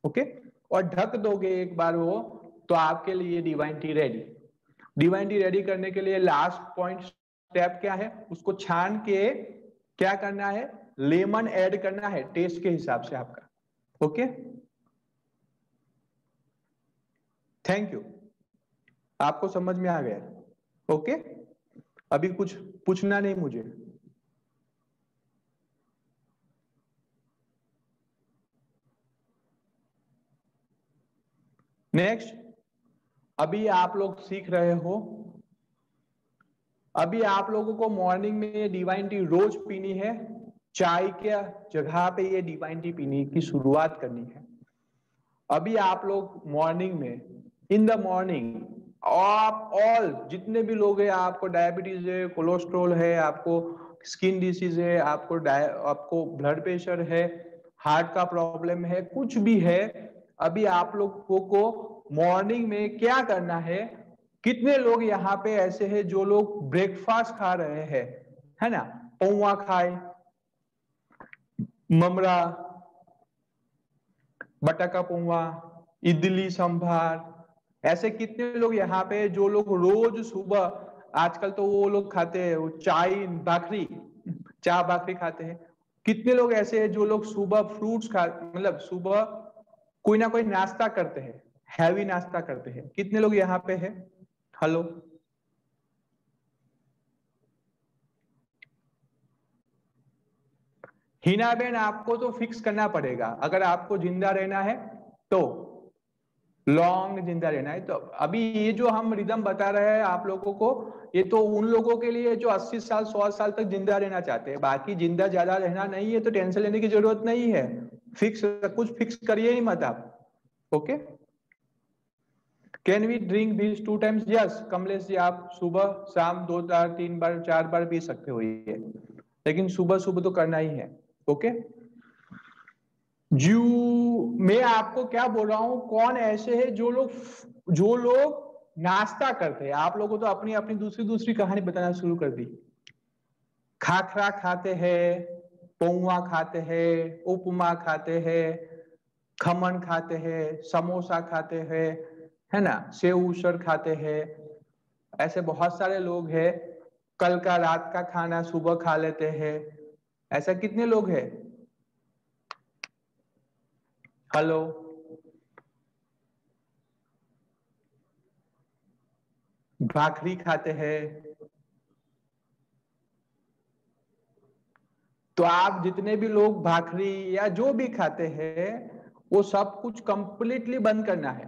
ओके, और ढक दोगे एक बार वो, तो आपके लिए divine T ready. Divine T ready करने के लिए लास्ट पॉइंट स्टेप क्या है, उसको छान के क्या करना है, लेमन ऐड करना है टेस्ट के हिसाब से आपका। ओके, थैंक यू, आपको समझ में आ गया। ओके, अभी कुछ पूछना नहीं मुझे। नेक्स्ट, अभी आप लोग सीख रहे हो, अभी आप लोगों को मॉर्निंग में डिवाइन टी रोज पीनी है। चाय के जगह पे ये डिवाइन टी पीने की शुरुआत करनी है। अभी आप लोग मॉर्निंग में, इन द मॉर्निंग, आप ऑल जितने भी लोग हैं, आपको डायबिटीज है, कोलेस्ट्रॉल है, आपको स्किन डिसीज है, आपको ब्लड प्रेशर है, हार्ट का प्रॉब्लम है, कुछ भी है, अभी आप लोगों को मॉर्निंग में क्या करना है। कितने लोग यहाँ पे ऐसे हैं जो लोग ब्रेकफास्ट खा रहे हैं, है ना, पौवा खाए, ममरा, बटाका पौवा, इडली सांभर, ऐसे कितने लोग यहाँ पे जो लोग रोज सुबह, आजकल तो वो लोग खाते हैं चाय भाखरी, चाय भाखरी खाते हैं। कितने लोग ऐसे हैं जो लोग सुबह फ्रूट्स खा, मतलब सुबह कोई ना कोई नाश्ता करते हैं, हैवी नाश्ता करते हैं, कितने लोग यहाँ पे है? हेलो, हिना बेन, आपको तो फिक्स करना पड़ेगा अगर आपको जिंदा रहना है तो, लॉन्ग जिंदा रहना है तो। अभी ये जो हम रिदम बता रहे हैं आप लोगों को, ये तो उन लोगों के लिए जो 80 साल 100 साल तक जिंदा रहना चाहते हैं। बाकी जिंदा ज्यादा रहना नहीं है तो टेंशन लेने की जरूरत नहीं है। फिक्स कुछ फिक्स करिए ही मत आप। Okay, can we drink this 2 times? Yes Kamlesh ji, आप सुबह शाम 2 बार 3 बार 4 बार पी सकते हो ये, लेकिन सुबह सुबह तो करना ही है। ओके, जू, मैं आपको क्या बोल रहा हूं, कौन ऐसे है जो लोग नाश्ता करते हैं? आप लोगों तो अपनी अपनी दूसरी दूसरी कहानी बताना शुरू कर दी। खाखरा खाते हैं, पौवा खाते हैं, उपमा खाते हैं, खमन खाते हैं, समोसा खाते हैं, है ना, सेव उसर खाते हैं। ऐसे बहुत सारे लोग हैं। कल का रात का खाना सुबह खा लेते हैं। ऐसा कितने लोग हैं? हेलो, भाखरी खाते हैं। तो आप जितने भी लोग भाखरी या जो भी खाते हैं, वो सब कुछ कंप्लीटली बंद करना है।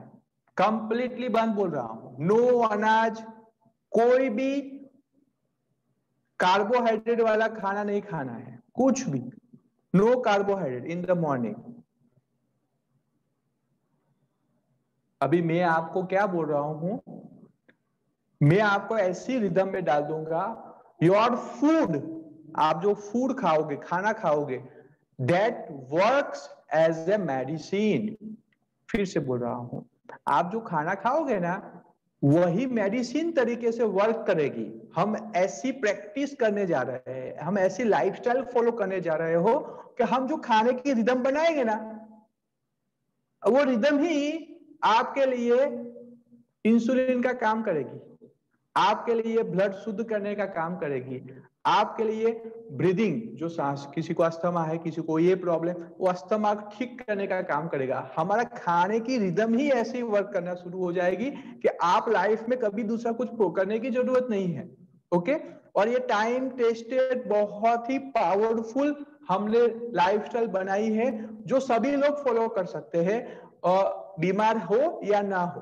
कंप्लीटली बंद बोल रहा हूं, नो अनाज, कोई भी कार्बोहाइड्रेट वाला खाना नहीं खाना है, कुछ भी। No carbohydrate in the morning. अभी मैं आपको क्या बोल रहा हूं, मैं आपको ऐसी रिदम में डाल दूंगा, योर फूड, आप जो फूड खाओगे, खाना खाओगे, that works as a medicine. फिर से बोल रहा हूं, आप जो खाना खाओगे ना, वही मेडिसिन तरीके से वर्क करेगी। हम ऐसी प्रैक्टिस करने जा रहे हैं, हम ऐसी लाइफस्टाइल फॉलो करने जा रहे हो कि हम जो खाने की रिदम बनाएंगे ना, वो रिदम ही आपके लिए इंसुलिन का काम करेगी, आपके लिए ब्लड शुद्ध करने का काम करेगी, आपके लिए ब्रीदिंग, जो सांस, किसी को अस्थमा है, किसी को ये प्रॉब्लम, वो अस्थमा ठीक करने का काम करेगा। हमारा खाने की रिदम ही ऐसी वर्क करना शुरू हो जाएगी कि आप लाइफ में कभी दूसरा कुछ करने की जरूरत नहीं है। ओके, और ये टाइम टेस्टेड, बहुत ही पावरफुल हमने लाइफस्टाइल बनाई है, जो सभी लोग फॉलो कर सकते हैं, बीमार हो या ना हो।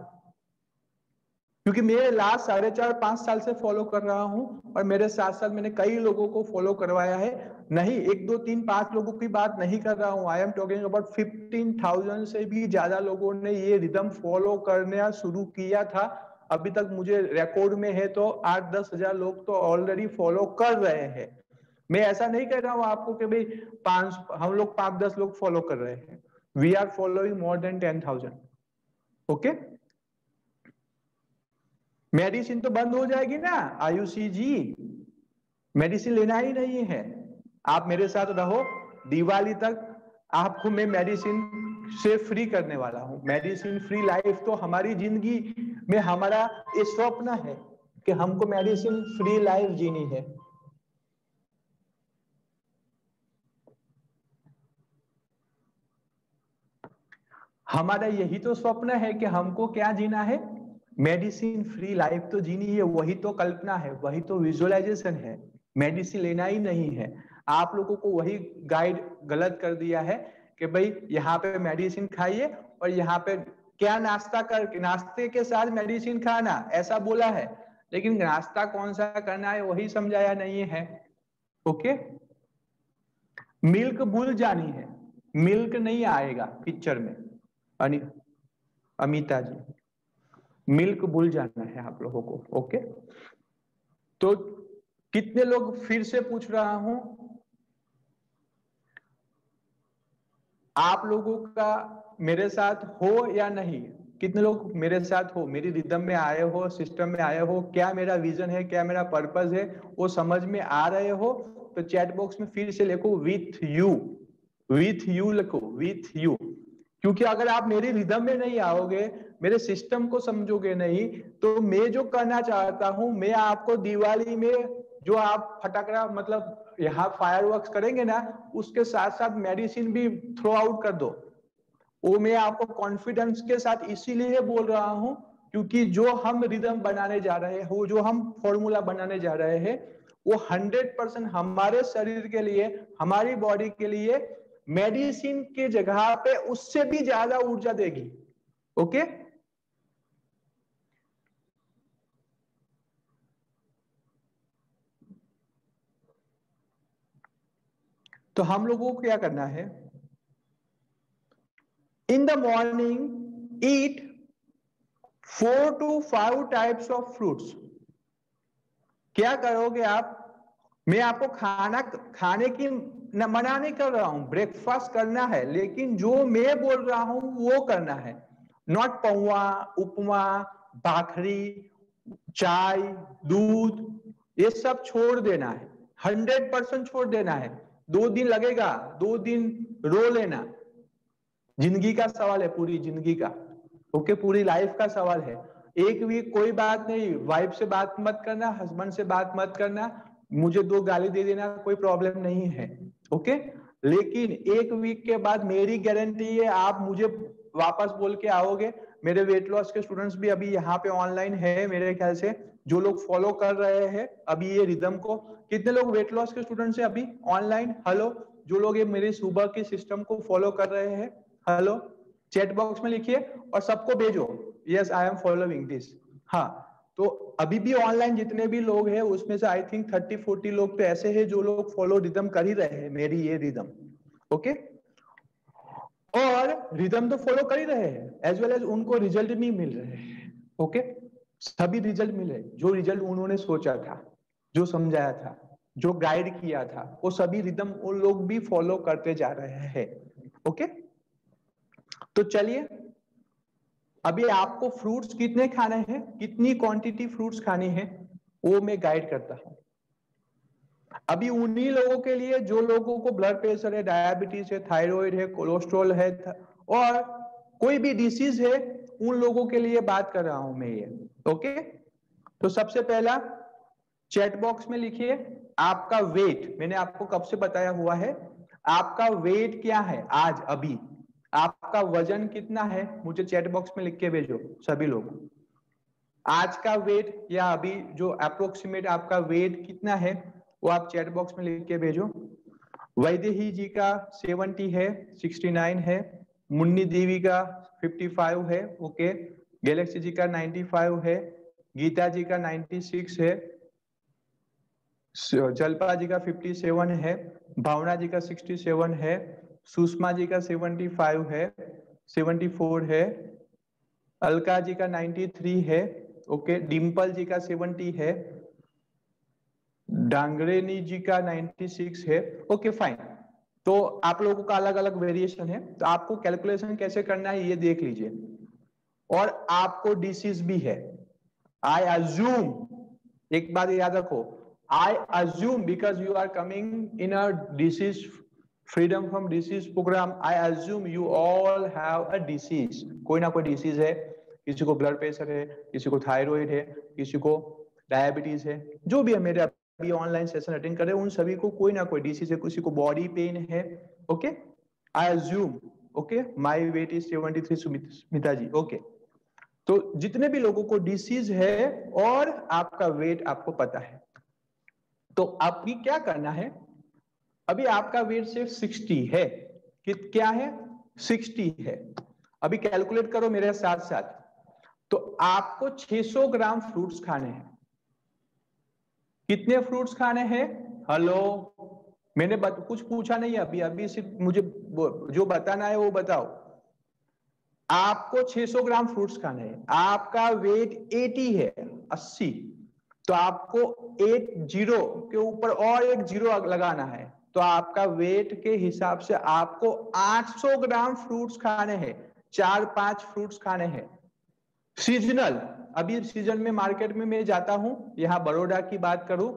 क्योंकि मैं लास्ट 4.5-5 साल से फॉलो कर रहा हूं, और मेरे साथ साथ मैंने कई लोगों को फॉलो करवाया है। नहीं 1, 2, 3, 5 लोगों की बात नहीं कर रहा हूं, आई एम टॉकिंग अबाउट 15,000 से भी ज्यादा लोगों ने ये रिदम फॉलो करना शुरू किया था। अभी तक मुझे रिकॉर्ड में है तो 8-10 हजार लोग तो ऑलरेडी फॉलो कर रहे हैं। मैं ऐसा नहीं कह रहा हूं आपको कि भाई हम लोग 5-10 लोग फॉलो कर रहे हैं, we are following more than 10,000। Okay, medicine तो बंद हो जाएगी ना आयुषी जी, मेडिसिन लेना ही नहीं है। आप मेरे साथ रहो, दिवाली तक आपको मैं मेडिसिन से फ्री करने वाला हूं। मेडिसिन फ्री लाइफ तो हमारी जिंदगी में हमारा ये स्वप्न है कि हमको मेडिसिन फ्री लाइफ जीनी है। हमारा यही तो स्वप्न है कि हमको क्या जीना है, मेडिसिन फ्री लाइफ तो जीनी है। वही तो कल्पना है, वही तो विजुअलाइजेशन है, मेडिसिन लेना ही नहीं है। आप लोगों को वही गाइड गलत कर दिया है कि भाई यहाँ पे मेडिसिन खाइए, और यहाँ पे क्या नाश्ता कर, नाश्ते के साथ मेडिसिन खाना, ऐसा बोला है, लेकिन नाश्ता कौन सा करना है वही समझाया नहीं है। ओके, मिल्क भूल जानी है, मिल्क नहीं आएगा पिक्चर में। अमिता जी, मिल्क भूल जाना है आप लोगों को। ओके, तो कितने लोग, फिर से पूछ रहा हूं, आप लोगों का मेरे साथ हो या नहीं? कितने लोग मेरे साथ हो, मेरी रिदम में आए हो, सिस्टम में आए हो? क्या मेरा विजन है, क्या मेरा पर्पस है, वो समझ में आ रहे हो? तो चैट बॉक्स में फिर से लिखो विथ यू, विथ यू लिखो, विथ यू। क्योंकि अगर आप मेरी रिदम में नहीं आओगे, मेरे सिस्टम को समझोगे नहीं, तो मैं जो करना चाहता हूं, मैं आपको दिवाली में जो आप फटाकड़ा, मतलब यहाँ फायरवर्क्स करेंगे ना, उसके साथ साथ मेडिसिन भी थ्रो आउट कर दो। वो मैं आपको कॉन्फिडेंस के साथ इसीलिए बोल रहा हूं, क्योंकि जो हम रिदम बनाने जा रहे हैं, वो जो हम फॉर्मूला बनाने जा रहे हैं, वो 100% हमारे शरीर के लिए, हमारी बॉडी के लिए मेडिसिन के जगह पे उससे भी ज्यादा ऊर्जा देगी। ओके, तो हम लोगों को क्या करना है, इन the morning eat 4 to 5 types of fruits. क्या करोगे आप, मैं आपको खाने की मना नहीं कर रहा हूं, ब्रेकफास्ट करना है, लेकिन जो मैं बोल रहा हूं वो करना है। नॉट पौवा, उपमा, भाखरी, चाय, दूध, ये सब छोड़ देना है, 100% छोड़ देना है। 2 दिन लगेगा, 2 दिन रो लेना, जिंदगी का सवाल है, पूरी जिंदगी का। ओके, पूरी लाइफ का सवाल है। एक वीक कोई बात नहीं, वाइफ से बात मत करना, हस्बैंड से बात मत करना, मुझे 2 गाली दे देना, कोई प्रॉब्लम नहीं है। ओके, लेकिन 1 वीक के बाद मेरी गारंटी है, आप मुझे वापस बोल के आओगे। मेरे वेट लॉस के स्टूडेंट्स भी अभी यहाँ पे ऑनलाइन है मेरे ख्याल से, जो लोग फॉलो कर रहे हैं अभी ये रिदम को। कितने लोग वेट लॉस के स्टूडेंट्स है अभी ऑनलाइन? हेलो, जो लोग ये मेरे सुबह के सिस्टम को फॉलो कर रहे हैं, हेलो, चैट बॉक्स में लिखिए और सबको भेजो, yes I am following this. हाँ, तो अभी भी ऑनलाइन जितने भी लोग हैं, उसमें से आई थिंक 30-40 लोग तो ऐसे हैं जो लोग फॉलो रिदम कर ही रहे हैं, मेरी ये रिदम। ओके, और रिदम तो फॉलो कर ही रहे हैं, एज वेल एज उनको रिजल्ट भी मिल रहे हैं। ओके, सभी रिजल्ट मिले, जो रिजल्ट उन्होंने सोचा था, जो समझाया था, जो गाइड किया था, वो सभी रिदम उन लोग भी फॉलो करते जा रहे हैं। ओके, तो चलिए अभी आपको फ्रूट्स कितने खाने हैं, कितनी क्वांटिटी फ्रूट्स खानी है, वो मैं गाइड करता हूं। अभी उन्हीं लोगों के लिए जो लोगों को ब्लड प्रेशर है, डायबिटीज है, थायराइड है, कोलेस्ट्रॉल है और कोई भी डिसीज है, उन लोगों के लिए बात कर रहा हूं मैं ये। ओके, तो सबसे पहला चैट बॉक्स में लिखिए आपका वेट। मैंने आपको कब से बताया हुआ है, आपका वेट क्या है आज, अभी आपका वजन कितना है, मुझे चैट बॉक्स में लिख के भेजो सभी लोग। आज का वेट या अभी जो अप्रोक्सीमेट आपका वेट कितना है, वो आप चैट बॉक्स में लिख के भेजो। वैदेही जी का 70 है, 69 है, मुन्नी देवी का 55 है, ओके, गैलेक्सी जी का 95 है, गीता जी का 96 है, जल्पा जी का 57 है, भावना जी का 67 है, सुषमा जी का 75 है, 74 है, अलका जी का 93 है, ओके, डिम्पल जी का 70 है, डांगरेनी जी का 96 है, ओके फाइन। तो आप लोगों का अलग अलग वेरिएशन है, तो आपको कैलकुलेशन कैसे करना है ये देख लीजिए। और आपको डिसीज भी है, आई अज्यूम, एक बात याद रखो, I assume because you are coming in a disease freedom from disease program, I assume you all have a disease, कोई ना कोई डिसीज है, किसी को ब्लड प्रेशर है, किसी को थायराइड है, किसी को डायबिटीज है, जो भी है, मेरे अभी ऑनलाइन सेशन अटेंड कर रहे हैं उन सभी को कोई ना कोई डिसीज है, किसी को बॉडी पेन है। Okay, I assume, okay, my weight is 73, Smita ji, okay. तो जितने भी लोगों को डिसीज है और आपका वेट आपको पता है, तो आपकी क्या करना है, अभी आपका वेट सिर्फ 60 है, क्या है, 60 है। अभी कैलकुलेट करो मेरे साथ साथ, तो आपको 600 ग्राम फ्रूट्स खाने हैं। कितने फ्रूट्स खाने हैं, हेलो, मैंने कुछ पूछा नहीं अभी, अभी सिर्फ मुझे जो बताना है वो बताओ। आपको 600 ग्राम फ्रूट्स खाने हैं, आपका वेट 80 है, 80, तो आपको 80 के ऊपर और एक जीरो लगाना है, तो आपका वेट के हिसाब से आपको 800 ग्राम फ्रूट्स खाने हैं, 4-5 फ्रूट्स खाने हैं। सीजनल, अभी सीजन में मार्केट में मैं जाता हूं, यहाँ बड़ौदा की बात करूं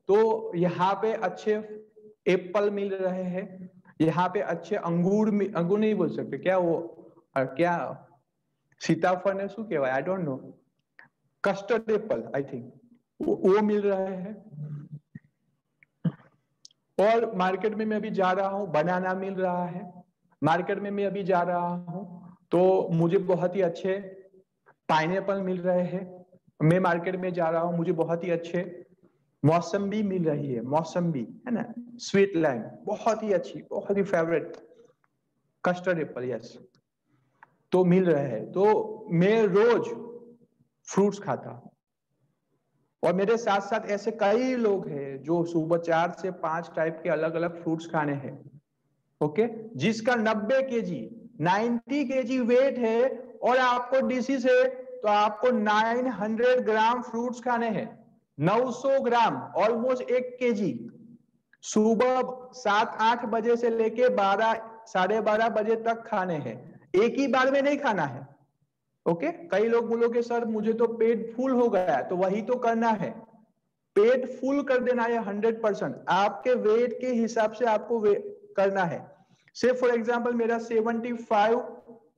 तो यहाँ पे अच्छे एप्पल मिल रहे हैं, यहाँ पे अच्छे अंगूर नहीं बोल सकते क्या, वो क्या सीताफल ने शू कहवाय, I don't know, custard apple I think, वो मिल रहे हैं। और मार्केट में मैं अभी जा रहा हूँ, बनाना मिल रहा है, मार्केट में मैं अभी जा रहा हूँ तो मुझे बहुत ही अच्छे पाइनएप्पल मिल रहे हैं। मैं मार्केट में जा रहा हूँ, मुझे बहुत ही अच्छे मौसम्बी मिल रही है, मौसम्बी है ना, स्वीट लाइम, बहुत ही अच्छी, बहुत ही फेवरेट, कस्टर्ड एप्पल, यस, तो मिल रहे हैं। तो मैं रोज फ्रूट्स खाता हूँ, और मेरे साथ साथ ऐसे कई लोग हैं जो सुबह 4 से 5 टाइप के अलग अलग फ्रूट्स खाने हैं। ओके, जिसका 90 केजी 90 केजी वेट है और आपको डिसीज है, तो आपको 900 ग्राम फ्रूट्स खाने हैं, 900 ग्राम, ऑलमोस्ट 1 केजी, सुबह 7-8 बजे से लेके 12 साढ़े 12 बजे तक खाने हैं, एक ही बार में नहीं खाना है। ओके, कई लोग बोलोगे सर मुझे तो पेट फुल हो गया है, तो वही तो करना है, पेट फुल कर देना है 100%, आपके वेट के हिसाब से आपको करना है। से फॉर एग्जांपल मेरा 75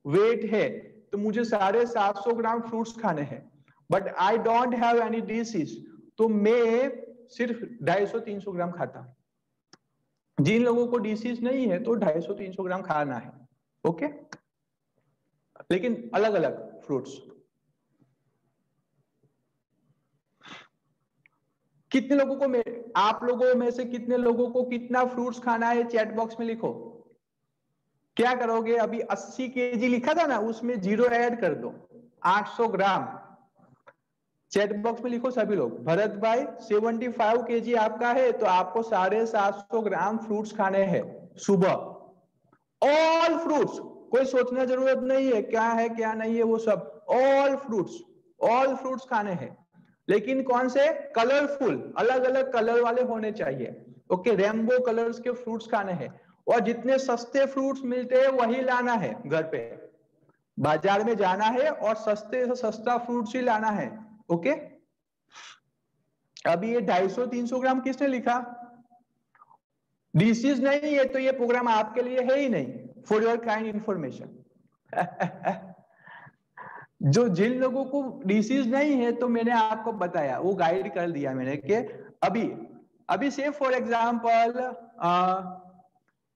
वेट है, तो मुझे 750 ग्राम फ्रूट्स खाने हैं, but I don't have any disease, तो मैं सिर्फ 250-300 ग्राम खाता हूं। जिन लोगों को डिसीज नहीं है तो 250-300 ग्राम खाना है। ओके, लेकिन अलग अलग फ्रूट्स। कितने लोगों को आप लोगों में से कितने लोगों को कितना फ्रूट्स खाना है, चैट बॉक्स में लिखो। क्या करोगे, अभी 80 केजी लिखा था ना, उसमें जीरो ऐड कर दो, 800 ग्राम, चैट बॉक्स में लिखो सभी लोग। भरत भाई 75 केजी आपका है, तो आपको 750 ग्राम फ्रूट्स खाने हैं सुबह, ऑल फ्रूट्स, कोई सोचना जरूरत नहीं है क्या है क्या नहीं है, वो सब ऑल फ्रूट्स खाने हैं, लेकिन कौन से? कलरफुल, अलग अलग कलर वाले होने चाहिए। ओके, रेनबो कलर्स के फ्रूट्स खाने हैं, और जितने सस्ते फ्रूट्स मिलते हैं वही लाना है घर पे। बाजार में जाना है और सस्ते से सस्ता फ्रूट्स ही लाना है। ओके, अभी ये 250-300 ग्राम किसने लिखा? डिसीज नहीं है तो ये प्रोग्राम आपके लिए है ही नहीं, फॉर योर काइंड इंफॉर्मेशन। जो जिन लोगों को डिसीज नहीं है तो मैंने आपको बताया, वो गाइड कर दिया मैंने कि अभी से फॉर एग्जांपल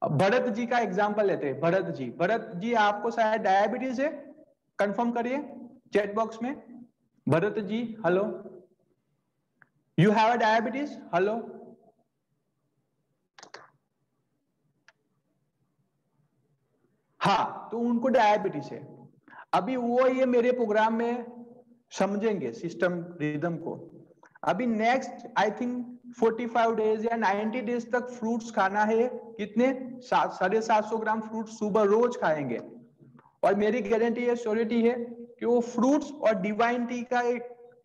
भरत जी का एग्जांपल लेते हैं। भरत जी आपको शायद डायबिटीज है, कंफर्म करिए चैट बॉक्स में। Bharat ji hello, you have a diabetes? Hello, हाँ, तो उनको डायबिटीज है। अभी वो ये मेरे प्रोग्राम में समझेंगे सिस्टम रिदम को। अभी नेक्स्ट आई थिंक 45 डेज या 90 डेज तक फ्रूट्स खाना है। कितने? 750 ग्राम फ्रूट्स सुबह रोज खाएंगे। और मेरी गारंटी है, श्योरिटी है कि वो फ्रूट्स और डिवाइन टी का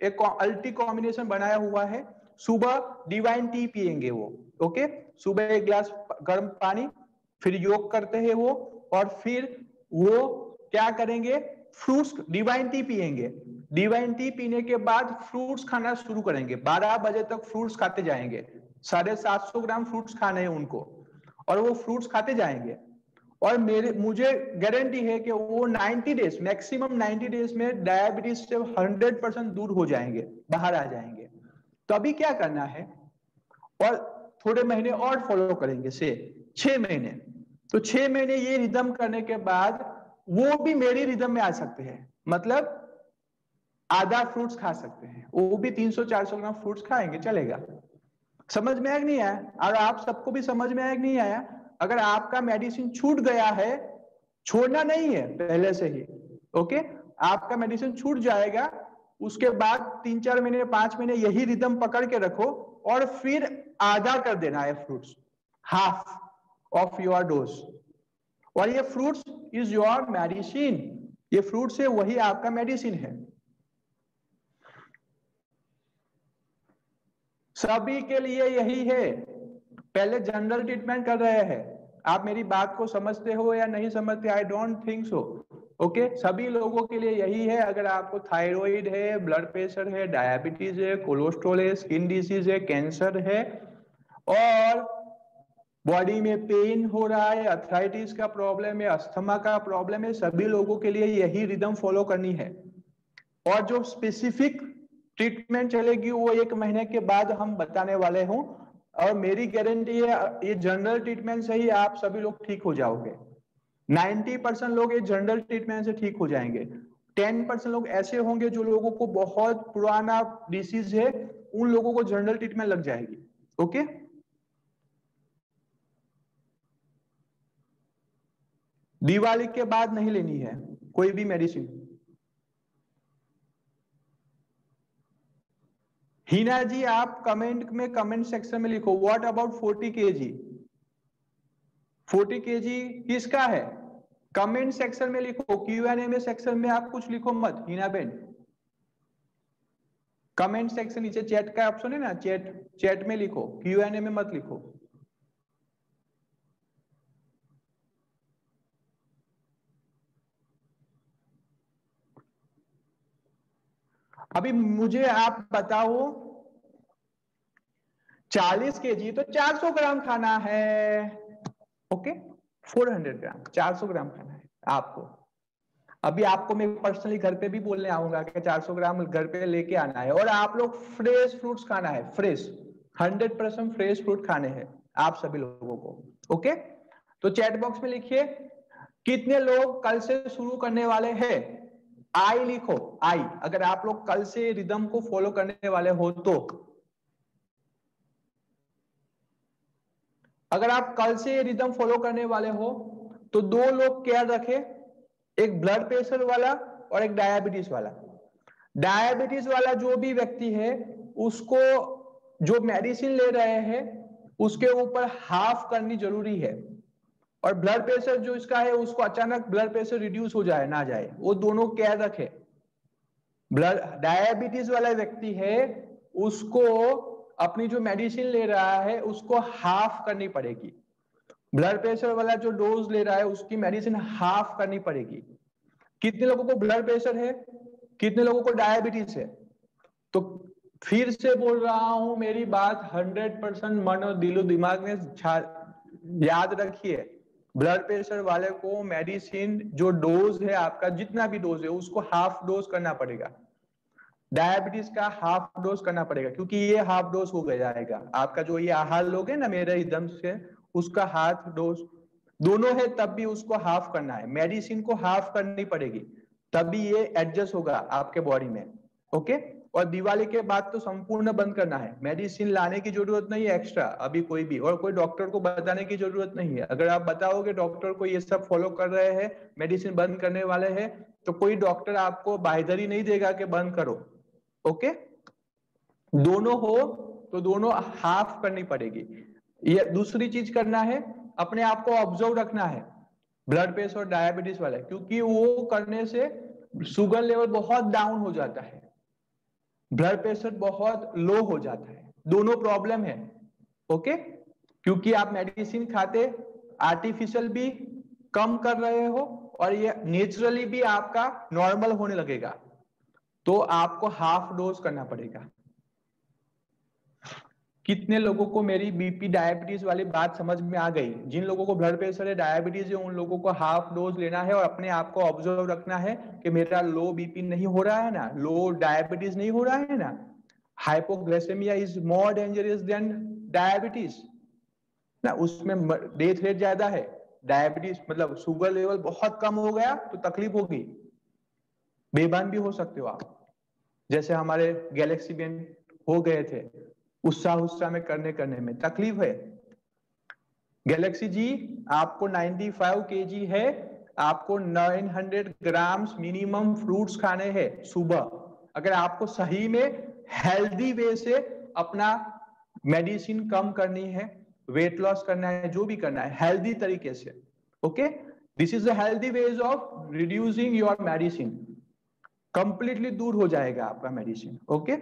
एक अल्टी कॉम्बिनेशन बनाया हुआ है। सुबह डिवाइन टी पिएंगे वो। ओके, सुबह एक गिलास गर्म पानी, फिर योग करते हैं वो, और फिर वो क्या करेंगे? फ्रूट्स, डिवाइन टी पिएंगे। डिवाइन टी पीने के बाद फ्रूट्स खाना शुरू करेंगे। 12 बजे तक फ्रूट्स खाते जाएंगे। 750 ग्राम फ्रूट्स खाने हैं उनको, और वो फ्रूट्स खाते जाएंगे। और मुझे गारंटी है कि वो 90 डेज, मैक्सिमम 90 डेज में डायबिटीज से 100% दूर हो जाएंगे, बाहर आ जाएंगे। तो अभी क्या करना है, और थोड़े महीने और फॉलो करेंगे, से 6 महीने। तो 6 महीने ये रिदम करने के बाद वो भी मेरी रिदम में आ सकते हैं। मतलब आधा फ्रूट्स खा सकते हैं, वो भी 300-400 ग्राम फ्रूट्स खाएंगे, चलेगा। समझ में आया कि नहीं आया? और आप सबको भी समझ में आया कि नहीं आया? अगर आपका मेडिसिन छूट गया है, छोड़ना नहीं है पहले से ही। ओके, आपका मेडिसिन छूट जाएगा, उसके बाद 3-4 महीने 5 महीने यही रिदम पकड़ के रखो, और फिर आधा कर देना है fruits, half of your dose. और ये फ्रूट्स इज योर मेडिसिन, ये फ्रूट्स है वही आपका मेडिसिन है। सभी के लिए यही है। पहले जनरल ट्रीटमेंट कर रहे हैं। आप मेरी बात को समझते हो या नहीं समझते, I don't think so. Okay, सभी लोगों के लिए यही है। अगर आपको थायराइड है, ब्लड प्रेशर है, डायबिटीज है, कोलेस्ट्रॉल है, स्किन डिसीज है, कैंसर है, और बॉडी में पेन हो रहा है, अर्थराइटिस का प्रॉब्लम है, अस्थमा का प्रॉब्लम है, सभी लोगों के लिए यही रिदम फॉलो करनी है। और जो स्पेसिफिक ट्रीटमेंट चलेगी वो 1 महीने के बाद हम बताने वाले हूं। और मेरी गारंटी है ये जनरल ट्रीटमेंट से ही आप सभी लोग ठीक हो जाओगे। 90% लोग ये जनरल ट्रीटमेंट से ठीक हो जाएंगे। 10% लोग ऐसे होंगे जो लोगों को बहुत पुराना डिसीज है, उन लोगों को जनरल ट्रीटमेंट लग जाएगी। ओके, दिवाली के बाद नहीं लेनी है कोई भी मेडिसिन। हिना जी, आप कमेंट सेक्शन में लिखो, व्हाट अबाउट 40 kg? 40 kg किसका है? कमेंट सेक्शन में लिखो, Q&A में सेक्शन में आप कुछ लिखो मत। हिना बेन, कमेंट सेक्शन नीचे चैट का ऑप्शन है ना, चैट में लिखो, Q&A में मत लिखो। अभी मुझे आप बताओ, 40 kg तो 400 ग्राम खाना है। ओके, 400 ग्राम 400 ग्राम खाना है आपको। अभी आपको मैं पर्सनली घर पे भी बोलने आऊंगा कि 400 ग्राम घर पे लेके आना है, और आप लोग फ्रेश फ्रूट्स खाना है, फ्रेश 100% फ्रेश फ्रूट खाने हैं आप सभी लोगों को। ओके, तो चैट बॉक्स में लिखिए कितने लोग कल से शुरू करने वाले हैं। आई लिखो, आई, अगर आप लोग कल से रिदम को फॉलो करने वाले हो तो। अगर आप कल से रिदम फॉलो करने वाले हो तो 2 लोग केयर रखे, एक ब्लड प्रेशर वाला और एक डायबिटीज वाला। डायबिटीज वाला जो भी व्यक्ति है उसको जो मेडिसिन ले रहे हैं उसके ऊपर हाफ करनी जरूरी है। और ब्लड प्रेशर जो इसका है उसको अचानक ब्लड प्रेशर रिड्यूस हो जाए ना जाए, वो दोनों क्या रखे। ब्लड डायबिटीज वाला व्यक्ति है उसको अपनी जो मेडिसिन ले रहा है उसको हाफ करनी पड़ेगी। ब्लड प्रेशर वाला जो डोज ले रहा है उसकी मेडिसिन हाफ करनी पड़ेगी। कितने लोगों को ब्लड प्रेशर है, कितने लोगों को डायबिटीज है? तो फिर से बोल रहा हूं, मेरी बात 100% मन और दिलो दिमाग में याद रखिए। ब्लड प्रेशर वाले को मेडिसिन जो डोज है आपका जितना भी डोज है उसको हाफ डोज करना पड़ेगा। डायबिटीज का हाफ डोज करना पड़ेगा, क्योंकि ये हाफ डोज हो जाएगा आपका। जो ये आहार लोगे ना मेरे एकदम से, उसका हाफ डोज दोनों है, तब भी उसको हाफ करना है। मेडिसिन को हाफ करनी पड़ेगी तभी ये एडजस्ट होगा आपके बॉडी में। ओके, और दिवाली के बाद तो संपूर्ण बंद करना है। मेडिसिन लाने की जरूरत नहीं है एक्स्ट्रा अभी कोई भी, और कोई डॉक्टर को बताने की जरूरत नहीं है। अगर आप बताओगे डॉक्टर को ये सब फॉलो कर रहे हैं, मेडिसिन बंद करने वाले हैं, तो कोई डॉक्टर आपको बाहेधरी नहीं देगा कि बंद करो। ओके, दोनों हो तो दोनों हाफ करनी पड़ेगी। ये दूसरी चीज करना है, अपने आप को ऑब्जर्व रखना है ब्लड प्रेशर और डायबिटीज वाले, क्योंकि वो करने से शुगर लेवल बहुत डाउन हो जाता है, ब्लड प्रेशर बहुत लो हो जाता है, दोनों प्रॉब्लम है। ओके, क्योंकि आप मेडिसिन खाते आर्टिफिशियल भी कम कर रहे हो और ये नेचुरली भी आपका नॉर्मल होने लगेगा, तो आपको हाफ डोज करना पड़ेगा। कितने लोगों को मेरी बीपी डायबिटीज वाली बात समझ में आ गई? जिन लोगों को ब्लड प्रेशर है, डायबिटीज है, उन लोगों को हाफ डोज लेना है और अपने आप को ऑब्जर्व रखना है कि मेरा लो बीपी नहीं हो रहा है ना, लो डायबिटीज नहीं हो रहा है ना। Hypoglycemia is more dangerous than diabetes ना, उसमें डेथ रेट ज्यादा है। डायबिटीज मतलब शुगर लेवल बहुत कम हो गया तो तकलीफ होगी, बेभान भी हो सकते हो आप, जैसे हमारे गैलेक्सी बेन हो गए थे। उत्साह में करने में तकलीफ है। गैलेक्सी जी आपको 95 kg है, आपको 900 ग्राम्स मिनिमम फ्रूट्स खाने हैं सुबह। अगर आपको सही में हेल्दी वे से अपना मेडिसिन कम करनी है, वेट लॉस करना है, जो भी करना है हेल्दी तरीके से, okay, this is the healthy ways of reducing your medicine. Completely दूर हो जाएगा आपका मेडिसिन। ओके,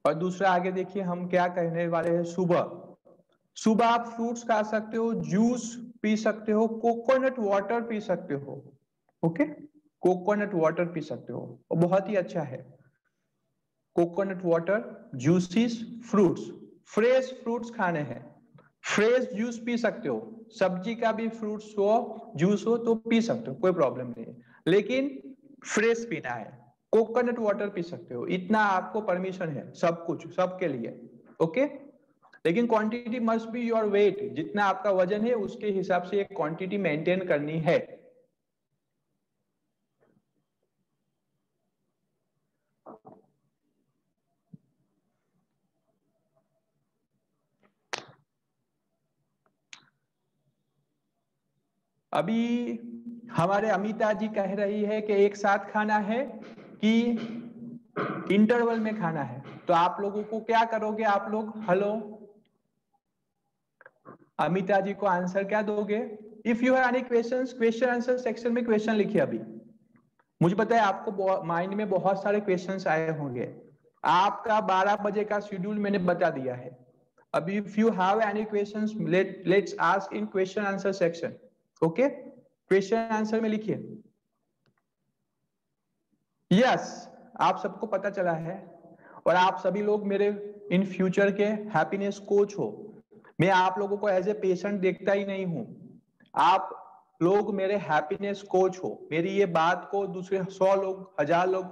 और दूसरा आगे देखिए हम क्या कहने वाले हैं। सुबह आप फ्रूट्स खा सकते हो, जूस पी सकते हो, कोकोनट वाटर पी सकते हो। ओके, कोकोनट वाटर पी सकते हो, और बहुत ही अच्छा है coconut water, juices, fruits, fresh fruits खाने हैं, फ्रेश जूस पी सकते हो, सब्जी का भी फ्रूट्स हो जूस हो तो पी सकते हो, कोई प्रॉब्लम नहीं है, लेकिन फ्रेश पीना है। कोकोनट वाटर पी सकते हो, इतना आपको परमिशन है, सब कुछ सबके लिए। ओके, लेकिन quantity must be your weight, जितना आपका वजन है उसके हिसाब से एक क्वांटिटी मेंटेन करनी है। अभी हमारे अमिता जी कह रही है कि एक साथ खाना है कि इंटरवल में खाना है, तो आप लोगों को क्या करोगे? आप लोग हेलो अमिता जी को आंसर क्या दोगे? If you have any questions, question answer section में क्वेश्चन लिखिए। अभी मुझे पता है आपको माइंड में बहुत सारे क्वेश्चंस आए होंगे। आपका 12 बजे का शेड्यूल मैंने बता दिया है। अभी if you have any questions let's ask in question answer section. Okay, question answer में लिखिए। यस, आप सबको पता चला है, और आप सभी लोग मेरे इन फ्यूचर के हैप्पीनेस कोच हो। मैं आप लोगों को एज ए पेशेंट देखता ही नहीं हूं, आप लोग मेरे हैप्पीनेस कोच हो। मेरी ये बात को दूसरे 100 लोग, 1000 लोग,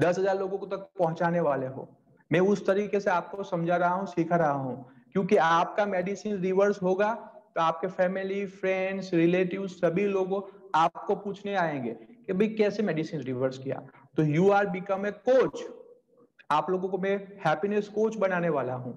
10,000 लोगों को तक पहुंचाने वाले हो। मैं उस तरीके से आपको समझा रहा हूँ, सिखा रहा हूँ, क्योंकि आपका मेडिसिन रिवर्स होगा तो आपके फैमिली, फ्रेंड्स, रिलेटिव सभी लोग आपको पूछने आएंगे कि भाई कैसे मेडिसिन रिवर्स किया। तो you are become a coach. आप लोगों को मैं हैप्पीनेस कोच बनाने वाला हूं।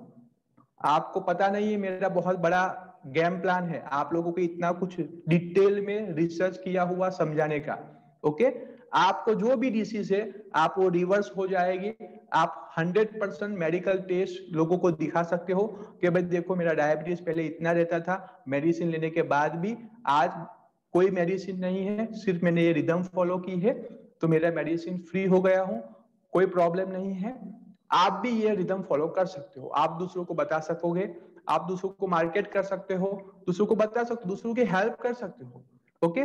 आपको पता नहीं है, मेरा बहुत बड़ा गेम प्लान है आप लोगों को इतना कुछ डिटेल में रिसर्च किया हुआ समझाने का। ओके, आपको जो भी डिसीज है आप वो रिवर्स हो जाएगी। आप 100% मेडिकल टेस्ट लोगों को दिखा सकते हो कि भाई देखो मेरा डायबिटीज पहले इतना रहता था, मेडिसिन लेने के बाद भी आज कोई मेडिसिन नहीं है, सिर्फ मैंने ये रिदम फॉलो की है तो मेरा मेडिसिन फ्री हो गया हूँ, कोई प्रॉब्लम नहीं है। आप भी ये रिदम फॉलो कर सकते हो, आप दूसरों को बता सकोगे, आप दूसरों को मार्केट कर सकते हो, दूसरों को बता सकते हो, दूसरों की हेल्प कर सकते हो। ओके,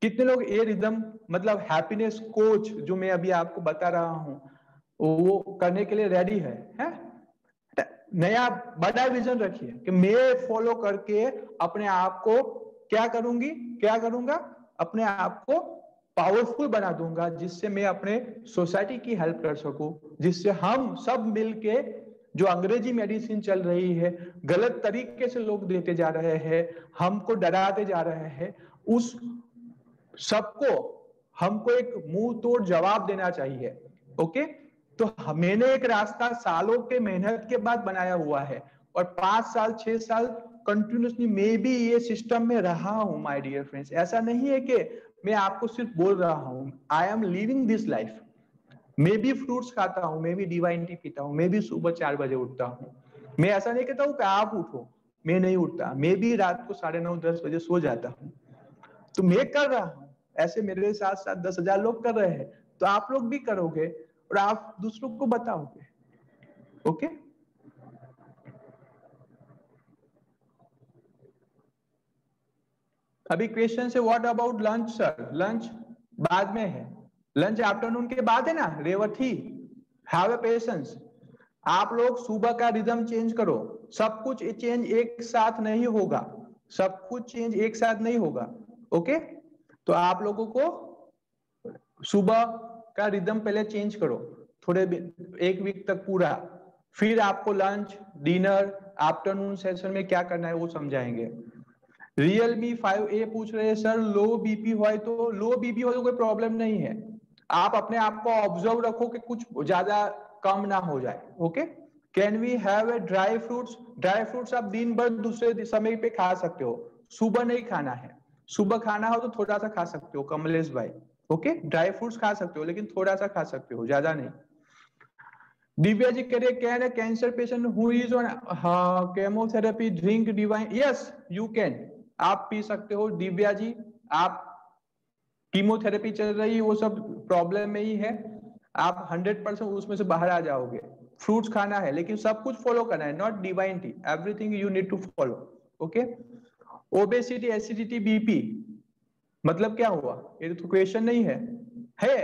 कितने लोग ये रिदम मतलब हैप्पीनेस कोच जो मैं अभी आपको बता रहा हूँ वो करने के लिए रेडी है? नया बड़ा विजन रखिए कि मैं फॉलो करके अपने आप को क्या करूंगा, अपने आप को पावरफुल बना दूंगा, जिससे मैं अपने सोसाइटी की हेल्प कर सकूं, जिससे हम सब मिलके जो अंग्रेजी मेडिसिन चल रही है, गलत तरीके से लोग देते जा रहे हैं, हमको डराते जा रहे हैं, उस सबको हमको एक मुंह तोड़ जवाब देना चाहिए। ओके, तो मैंने एक रास्ता सालों के मेहनत के बाद बनाया हुआ है और 5 साल 6 साल कंटिन्यूसली मैं भी ये सिस्टम में रहा हूं माय डियर फ्रेंड्स। ऐसा नहीं है कि मैं आपको सिर्फ बोल रहा हूं, I am living this life. मैं भी फ्रूट्स खाता हूं, मैं भी डिवाइन टी पीता हूं, मैं भी सुबह 4 बजे उठता हूं। मैं ऐसा नहीं कहता हूं कि आप उठो, मैं नहीं उठता, मैं भी रात को 9:30 10 बजे सो जाता हूं। तो मैं कर रहा हूं, ऐसे मेरे साथ साथ 10,000 लोग कर रहे हैं, तो आप लोग भी करोगे और आप दूसरों को बताओगे। ओके, अभी क्वेश्चन है what about lunch sir? Lunch बाद में है, लंच आफ्टरनून के बाद है ना रेवती। हैव ए पेशेंस, आप लोग सुबह का रिदम चेंज करो। सब कुछ चेंज एक साथ नहीं होगा, सब कुछ चेंज एक साथ नहीं होगा। ओके, तो आप लोगों को सुबह का रिदम पहले चेंज करो थोड़े एक वीक तक पूरा, फिर आपको लंच डिनर आफ्टरनून सेशन में क्या करना है वो समझाएंगे। Realme 5A पूछ रहे हैं सर लो बीपी हो तो, लो बीपी हो तो कोई प्रॉब्लम नहीं है, आप अपने आप को ऑब्जर्व रखो कि कुछ ज्यादा कम ना हो जाए। Okay, can we have a dry fruits? Dry fruits आप दिन भर दूसरे समय पे खा सकते हो, सुबह नहीं खाना है, सुबह खाना हो तो थोड़ा सा खा सकते हो कमलेश भाई। ओके, ड्राई फ्रूट्स खा सकते हो लेकिन थोड़ा सा खा सकते हो, ज्यादा नहीं। दिव्या जी कह रहे can a cancer patient who is on chemotherapy drink divine? Yes you can, आप पी सकते हो दिव्या जी। आप कीमोथेरेपी चल रही है वो सब प्रॉब्लम में ही है, आप 100% उसमें से बाहर आ जाओगे। फ्रूट्स खाना है लेकिन सब कुछ फॉलो करना है, not divine tea, everything you need to follow. Okay, obesity acidity BP मतलब क्या हुआ? ये तो क्वेश्चन नहीं है, है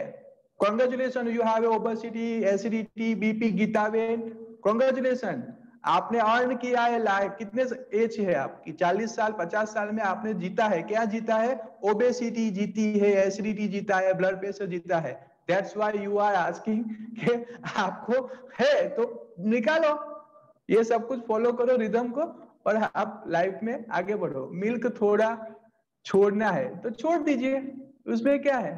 congratulation you have obesity acidity BP Geetaben, congratulation, आपने अर्न किया है लाइफ। कितने एज है आपकी? 40 साल 50 साल में आपने जीता है, क्या जीता है? ओबेसिटी जीती है, एसिडिटी जीता है, ब्लड प्रेशर जीता है। That's why you are asking कि आपको है तो निकालो, ये सब कुछ फॉलो करो रिदम को और आप लाइफ में आगे बढ़ो। मिल्क थोड़ा छोड़ना है तो छोड़ दीजिए, उसमें क्या है,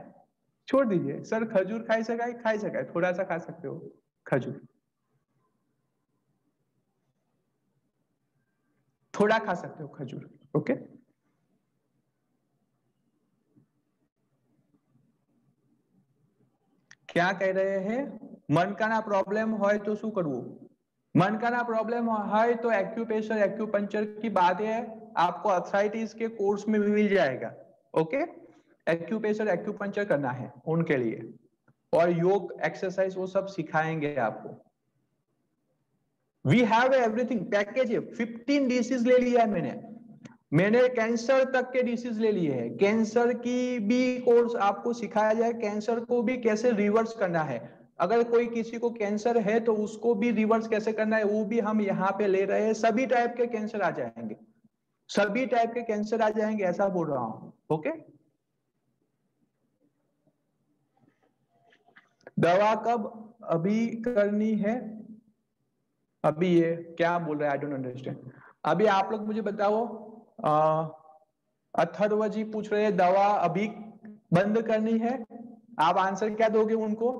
छोड़ दीजिए। सर खजूर खाई सकाए, थोड़ा सा खा सकते हो खजूर, थोड़ा खा सकते हो खजूर। ओके, क्या कह रहे हैं? मनकाना प्रॉब्लम હોય तो શું કરવું? मनकाना प्रॉब्लम है तो एक्यूप्रेशर एक्यूपंक्चर की बात है, आपको अर्थराइटिस के कोर्स में भी मिल जाएगा। ओके, एक्यूप्रेशर एक्यूपंक्चर करना है उनके लिए, और योग एक्सरसाइज वो सब सिखाएंगे आपको। वी हैव एवरीथिंग पैकेज है, 15 डिसीज ले लिया है मैंने कैंसर तक के डिसीज ले लिए हैं, कैंसर की भी कोर्स आपको सिखाया जाए, कैंसर को भी कैसे रिवर्स करना है। अगर कोई किसी को कैंसर है तो उसको भी रिवर्स कैसे करना है वो भी हम यहाँ पे ले रहे हैं। सभी टाइप के कैंसर आ जाएंगे, सभी टाइप के कैंसर आ जाएंगे, ऐसा बोल रहा हूं। ओके, दवा कब अभी करनी है? अभी ये क्या बोल रहे हैं, आई डोंट अंडरस्टैंड। अभी आप लोग मुझे बताओ, अथर्व जी पूछ रहे हैं दवा अभी बंद करनी है, आप आंसर क्या दोगे उनको?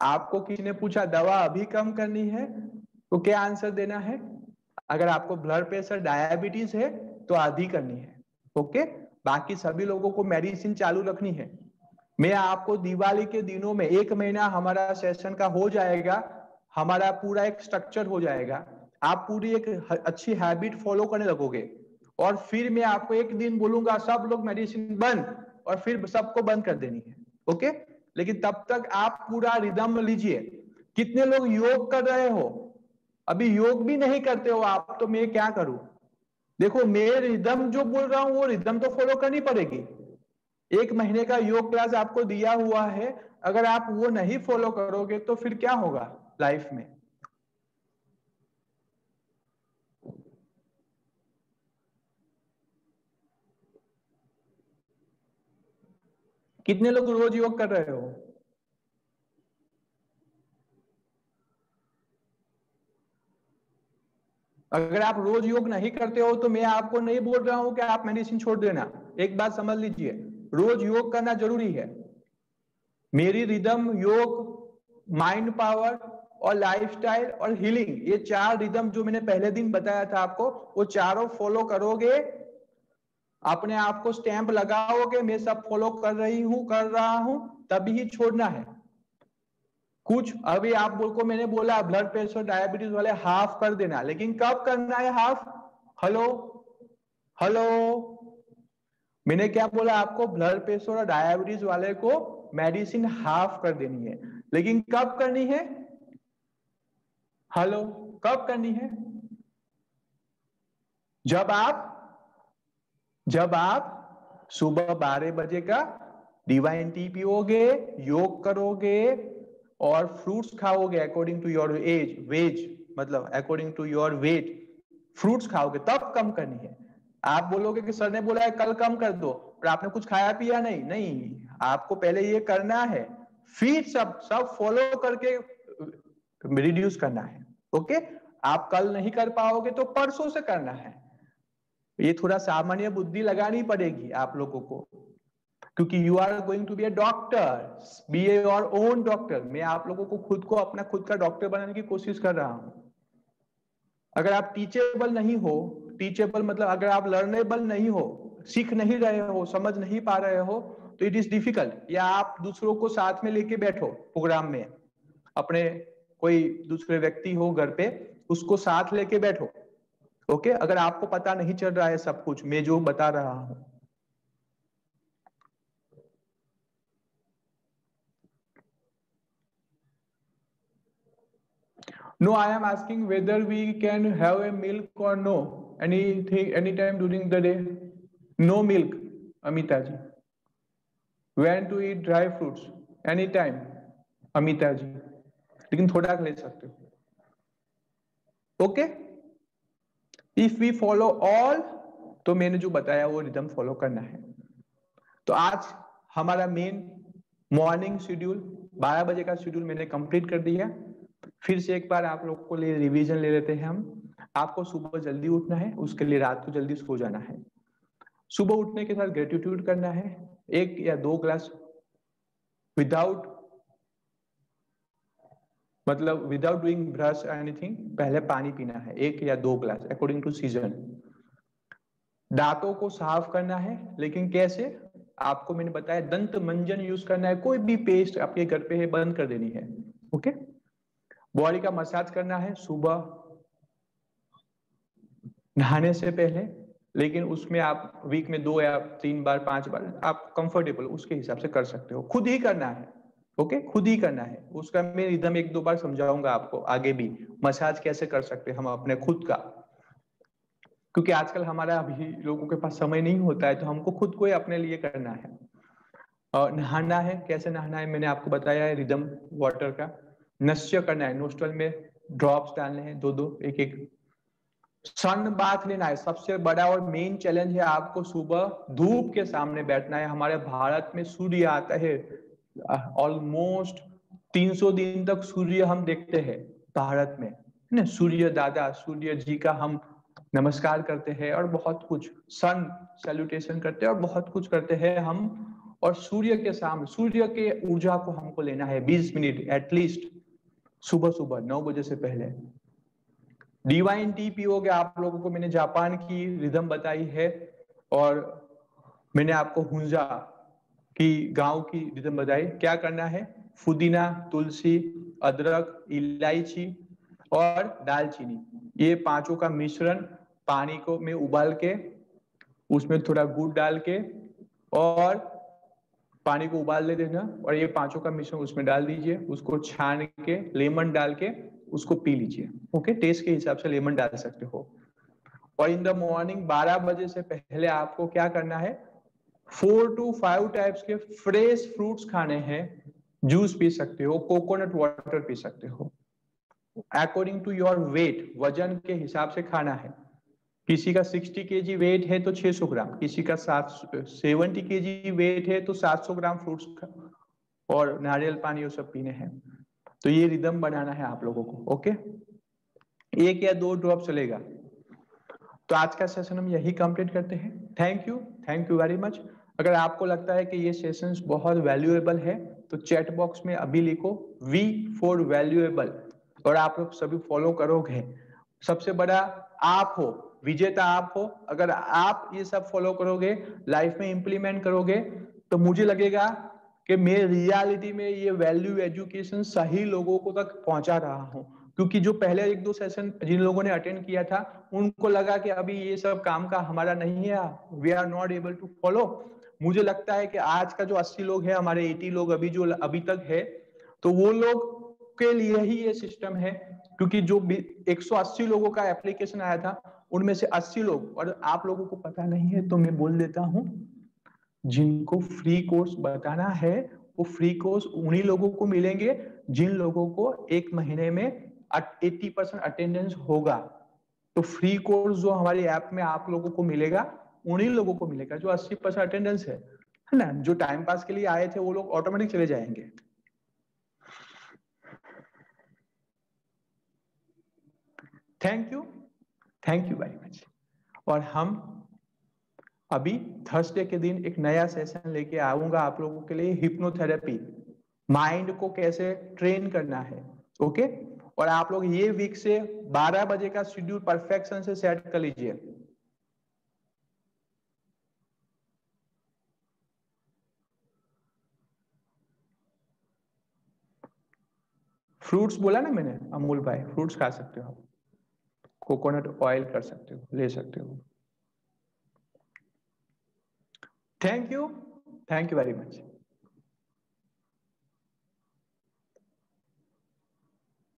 आपको किसी ने पूछा दवा अभी कम करनी है तो क्या आंसर देना है? अगर आपको ब्लड प्रेशर डायबिटीज है तो आधी करनी है। ओके, बाकी सभी लोगों को मेडिसिन चालू रखनी है। मैं आपको दिवाली के दिनों में 1 महीना हमारा सेशन का हो जाएगा, हमारा पूरा एक स्ट्रक्चर हो जाएगा, आप पूरी एक अच्छी हैबिट फॉलो करने लगोगे, और फिर मैं आपको एक दिन बोलूंगा सब लोग मेडिसिन बंद, और फिर सबको बंद कर देनी है। ओके, लेकिन तब तक आप पूरा रिदम लीजिए। कितने लोग योग कर रहे हो? अभी योग भी नहीं करते हो आप, तो मैं क्या करूं? देखो, मैं रिदम जो बोल रहा हूं वो रिदम तो फॉलो करनी पड़ेगी। 1 महीने का योग क्लास आपको दिया हुआ है, अगर आप वो नहीं फॉलो करोगे तो फिर क्या होगा लाइफ में? कितने लोग रोज योग कर रहे हो? अगर आप रोज योग नहीं करते हो तो मैं आपको नहीं बोल रहा हूं कि आप मेडिसिन छोड़ देना। एक बात समझ लीजिए, रोज योग करना जरूरी है। मेरी रिदम, योग, माइंड पावर और लाइफस्टाइल और हीलिंग, ये 4 रिदम जो मैंने पहले दिन बताया था आपको, वो चारों फॉलो करोगे, अपने आप को स्टैंप लगाओगे मैं सब फॉलो कर रही हूं, कर रहा हूं, तभी ही छोड़ना है। कुछ अभी आप को मैंने बोला ब्लड प्रेशर डायबिटीज वाले हाफ कर देना, लेकिन कब करना है हाफ? हेलो हेलो, मैंने क्या बोला आपको? ब्लड प्रेशर और डायबिटीज वाले को मेडिसिन हाफ कर देनी है, लेकिन कब करनी है? हेलो, कब करनी है? जब आप सुबह 12 बजे का डिवाइन टी पियोगे, योग करोगे और फ्रूट्स खाओगे अकॉर्डिंग टू योर एज, वेज मतलब according to your weight, fruits खाओगे, तब कम करनी है। आप बोलोगे कि सर ने बोला है कल कम कर दो, और आपने कुछ खाया पिया नहीं, नहीं, आपको पहले ये करना है, फिर सब सब फॉलो करके रिड्यूस करना है। ओके, आप कल नहीं कर पाओगे तो परसों से करना है। ये थोड़ा सामान्य बुद्धि लगानी पड़ेगी आप लोगों को, क्योंकि you are going to be a doctor, be a your own doctor. मैं आप लोगों को खुद को अपना खुद का डॉक्टर बनाने की कोशिश कर रहा हूं। अगर आप टीचेबल नहीं हो, टीचेबल मतलब अगर आप लर्नेबल नहीं हो, सीख नहीं रहे हो, समझ नहीं पा रहे हो, तो इट इज डिफिकल्ट। या आप दूसरों को साथ में लेके बैठो प्रोग्राम में, अपने कोई दूसरे व्यक्ति हो घर पे, उसको साथ लेके बैठो। ओके, अगर आपको पता नहीं चल रहा है सब कुछ मैं जो बता रहा हूं। No, I am asking whether we can have a milk or no. Anything, anytime during the day. No milk, Amita ji. When to eat dry fruits? Anytime, Amita ji. लेकिन थोड़ा ले सकते हो। Okay, if we follow all, तो मैंने जो बताया वो रिदम फॉलो करना है। तो आज हमारा मेन मॉर्निंग शेड्यूल 12 बजे का शेड्यूल मैंने कंप्लीट कर दिया। फिर से एक बार आप लोगों को लिए रिवीजन ले लेते हैं हम। आपको सुबह जल्दी उठना है, उसके लिए रात को जल्दी सो जाना है। सुबह उठने के साथ ग्रेटिट्यूड करना है, 1 या 2 ग्लास विदाउट मतलब विदाउट डूइंग ब्रश एनीथिंग, पहले पानी पीना है 1 या 2 ग्लास अकॉर्डिंग टू सीजन। दांतों को साफ करना है, लेकिन कैसे? आपको मैंने बताया दंत मंजन यूज करना है, कोई भी पेस्ट आपके घर पे है बंद कर देनी है। ओके, बॉडी का मसाज करना है सुबह नहाने से पहले, लेकिन उसमें आप वीक में 2 या 3 बार 5 बार आप कंफर्टेबल उसके हिसाब से कर सकते हो, खुद ही करना है। ओके, खुद ही करना है, उसका मैं एकदम 1-2 बार समझाऊंगा आपको आगे भी, मसाज कैसे कर सकते हैं हम अपने खुद का, क्योंकि आजकल हमारा अभी लोगों के पास समय नहीं होता है, तो हमको खुद को ही अपने लिए करना है। और नहाना है, कैसे नहाना है मैंने आपको बताया है, रिदम वाटर का। नश्य करना है, नोस्ट्रल में ड्रॉप्स डालने हैं 2-2 1-1। सन बाथ लेना है, सबसे बड़ा और मेन चैलेंज है आपको सुबह धूप के सामने बैठना है। हमारे भारत में सूर्य आता है ऑलमोस्ट 300 दिन तक सूर्य हम देखते हैं भारत में, है ना। सूर्य दादा, सूर्य जी का हम नमस्कार करते हैं और बहुत कुछ सन सैल्यूटेशन करते हैं और बहुत कुछ करते हैं हम। और सूर्य के सामने सूर्य के ऊर्जा को हमको लेना है 20 मिनट एटलीस्ट, सुबह सुबह 9 बजे से पहले। डिवाइन टी पियोगे, आप लोगों को मैंने जापान की रिदम बताई है, और मैंने आपको हुंजा कि गांव की रिदम बताई। क्या करना है, पुदीना, तुलसी, अदरक, इलायची और दालचीनी, ये पांचों का मिश्रण पानी को में उबाल के उसमें थोड़ा गुड़ डाल के और पानी को उबाल ले देना और ये पांचों का मिश्रण उसमें डाल दीजिए, उसको छान के लेमन डाल के उसको पी लीजिए। ओके, टेस्ट के हिसाब से लेमन डाल सकते हो। और इन द मॉर्निंग 12 बजे से पहले आपको क्या करना है, 4 to 5 टाइप्स के फ्रेश फ्रूट्स खाने हैं, जूस पी सकते हो, कोकोनट वाटर पी सकते हो, अकॉर्डिंग टू योर वेट, वजन के हिसाब से खाना है। किसी का 60 kg वेट है तो 600 ग्राम, किसी का 70 kg वेट है तो 700 ग्राम फ्रूट्स और नारियल पानी वो सब पीने हैं। तो ये रिदम बनाना है आप लोगों को। ओके, 1 या 2 ड्रॉप चलेगा। तो आज का सेशन हम यही कंप्लीट करते हैं। Thank you very much. अगर आपको लगता है कि ये सेशंस बहुत वैल्यूएबल है तो चैट बॉक्स में अभी लिखो V फॉर वैल्यूएबल और आप लोग सभी फॉलो करोगे। सबसे बड़ा आप हो, विजेता आप हो। अगर आप ये सब फॉलो करोगे, लाइफ में इंप्लीमेंट करोगे, तो मुझे लगेगा कि मैं रियलिटी में ये वैल्यू एजुकेशन सही लोगों को तक पहुंचा रहा हूं। क्योंकि जो पहले 1-2 सेशन जिन लोगों ने अटेंड किया था उनको लगा कि अभी ये सब काम का हमारा नहीं है, we are not able to follow. मुझे लगता है कि आज का जो 80 लोग है, हमारे 80 लोग अभी जो अभी तक है, तो वो लोग के लिए ही ये सिस्टम है। क्योंकि जो 180 लोगों का एप्लीकेशन आया था उनमें से 80 लोग, और आप लोगों को पता नहीं है तो मैं बोल देता हूं, जिनको फ्री कोर्स बताना है वो फ्री कोर्स उन्हीं लोगों को मिलेंगे जिन लोगों को 1 महीने में 80% अटेंडेंस होगा। तो फ्री कोर्स जो हमारी ऐप में आप लोगों को मिलेगा उन्हीं लोगों को मिलेगा जो 80% अटेंडेंस है ना। जो टाइम पास के लिए आए थे वो लोग ऑटोमेटिक चले जाएंगे। Thank you very much. और हम अभी थर्सडे के दिन एक नया सेशन लेके आऊंगा आप लोगों के लिए, हिप्नोथेरेपी, माइंड को कैसे ट्रेन करना है। ओके, और आप लोग ये वीक से 12 बजे का शेड्यूल परफेक्शन से सेट कर लीजिए। फ्रूट्स बोला ना मैंने, अमूल भाई, फ्रूट्स खा सकते हो, कोकोनट ऑयल कर सकते हो, ले सकते हो। Thank you very much.